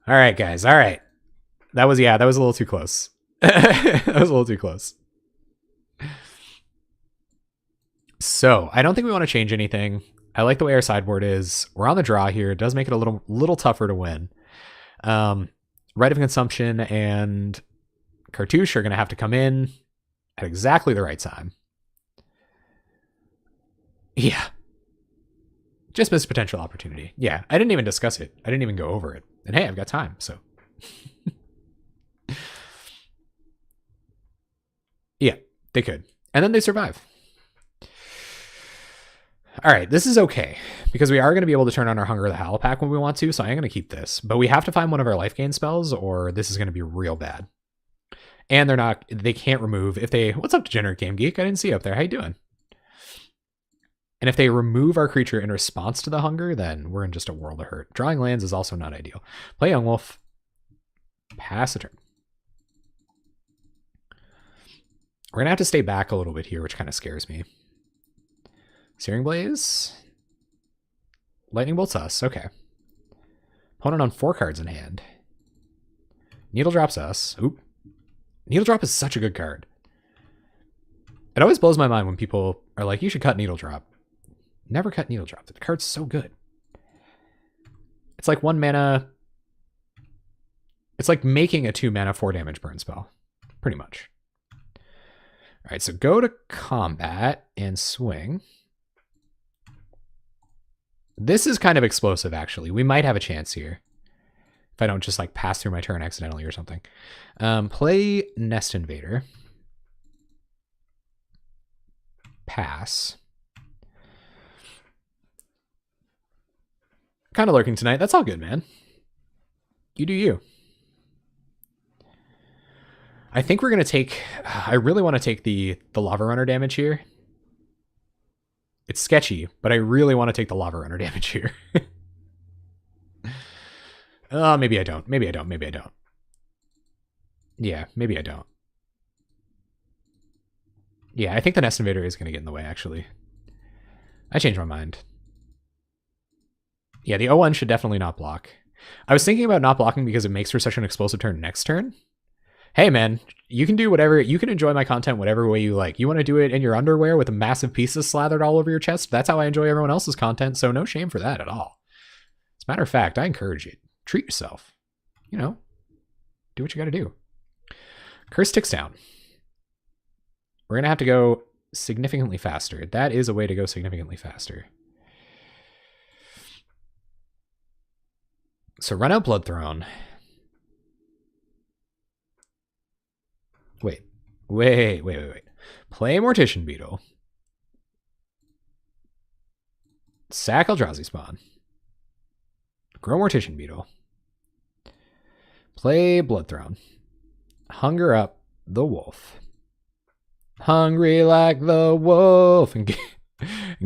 All right, guys. All right. That was a little too close. That was a little too close. So I don't think we want to change anything. I like the way our sideboard is. We're on the draw here. It does make it a little tougher to win. Rite of Consumption and Cartouche are going to have to come in at exactly the right time. Yeah. Just missed potential opportunity. Yeah, I didn't even discuss it. I didn't even go over it. And hey, I've got time, so. Yeah, they could. And then they survive. All right, this is okay, because we are going to be able to turn on our Hunger of the Howl pack when we want to, so I am going to keep this. But we have to find one of our life gain spells, or this is going to be real bad. And they can't remove, what's up, Degenerate Game Geek? I didn't see you up there. How you doing? And if they remove our creature in response to the Hunger, then we're in just a world of hurt. Drawing lands is also not ideal. Play Young Wolf. Pass a turn. We're going to have to stay back a little bit here, which kind of scares me. Searing Blaze. Lightning Bolts us. Okay. Opponent on 4 cards in hand. Needle Drops us. Oop. Needle Drop is such a good card. It always blows my mind when people are like, you should cut Needle Drop. Never cut Needle Drop. The card's so good. It's like 1 mana. It's like making a 2 mana 4 damage burn spell. Pretty much. All right, so go to combat and swing. This is kind of explosive, actually. We might have a chance here. If I don't just like pass through my turn accidentally or something. Play Nest Invader. Pass. Kind of lurking tonight. That's all good, man. You do you. I think we're going to take... I really want to take the Lava Runner damage here. It's sketchy, but I really want to take the lava runner damage here. Maybe I don't. Maybe I don't. Maybe I don't. Yeah, maybe I don't. Yeah, I think the Nest Invader is going to get in the way, actually. I changed my mind. Yeah, the O1 should definitely not block. I was thinking about not blocking because it makes for such an explosive turn next turn. Hey, man, you can do whatever. You can enjoy my content whatever way you like. You want to do it in your underwear with massive pieces slathered all over your chest? That's how I enjoy everyone else's content, so no shame for that at all. As a matter of fact, I encourage you. Treat yourself. You know, do what you got to do. Curse ticks down. We're going to have to go significantly faster. That is a way to go significantly faster. So run out Blood Throne. Wait. Play Mortician Beetle. Sack Eldrazi Spawn. Grow Mortician Beetle. Play Blood Throne. Hunger up the wolf. Hungry like the wolf. And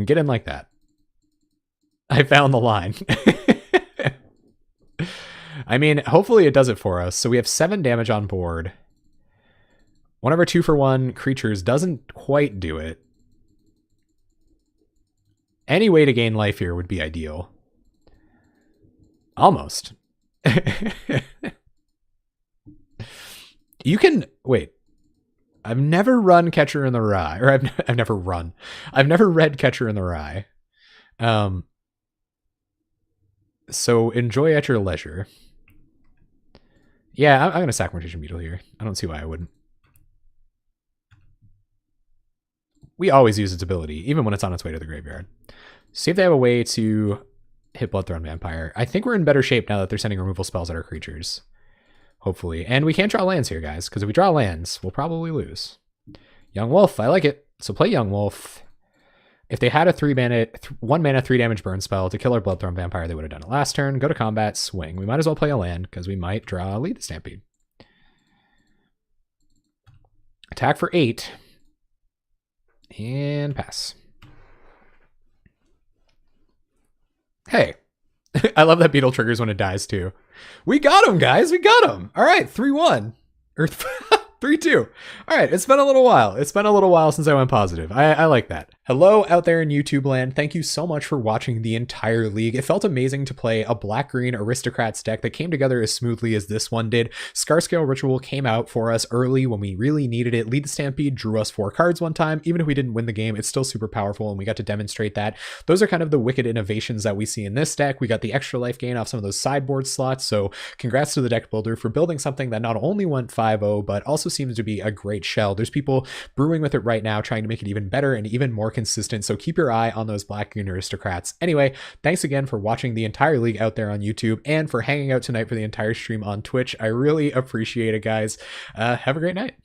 get in like that. I found the line. I mean, hopefully it does it for us. So we have 7 damage on board. One of our 2-for-1 creatures doesn't quite do it. Any way to gain life here would be ideal. Almost. You can... Wait. I've never run Catcher in the Rye. Or I've never run. I've never read Catcher in the Rye. So enjoy at your leisure. Yeah, I'm going to sack Mortician Beetle here. I don't see why I wouldn't. We always use its ability, even when it's on its way to the graveyard. See if they have a way to hit Bloodthorn Vampire. I think we're in better shape now that they're sending removal spells at our creatures. Hopefully. And we can't draw lands here, guys, because if we draw lands, we'll probably lose. Young Wolf, I like it. So play Young Wolf. If they had a 1 mana 3 damage burn spell to kill our Bloodthorn Vampire, they would have done it last turn. Go to combat, swing. We might as well play a land because we might draw Lead the Stampede. Attack for 8. And pass. Hey. I love that Beetle triggers when it dies too. We got him, guys. We got him. All right, 3-1. Or 3-2. All right, it's been a little while. It's been a little while since I went positive. I like that. Hello out there in YouTube land. Thank you so much for watching the entire league. It felt amazing to play a black-green Aristocrats deck that came together as smoothly as this one did. Scarscale Ritual came out for us early when we really needed it. Lead the Stampede drew us 4 cards one time. Even if we didn't win the game, it's still super powerful, and we got to demonstrate that. Those are kind of the wicked innovations that we see in this deck. We got the extra life gain off some of those sideboard slots, so congrats to the deck builder for building something that not only went 5-0, but also seems to be a great shell. There's people brewing with it right now, trying to make it even better and even more consistent, so keep your eye on those black-green Aristocrats. Anyway, thanks again for watching the entire league out there on YouTube and for hanging out tonight for the entire stream on Twitch. I really appreciate it, guys. Have a great night.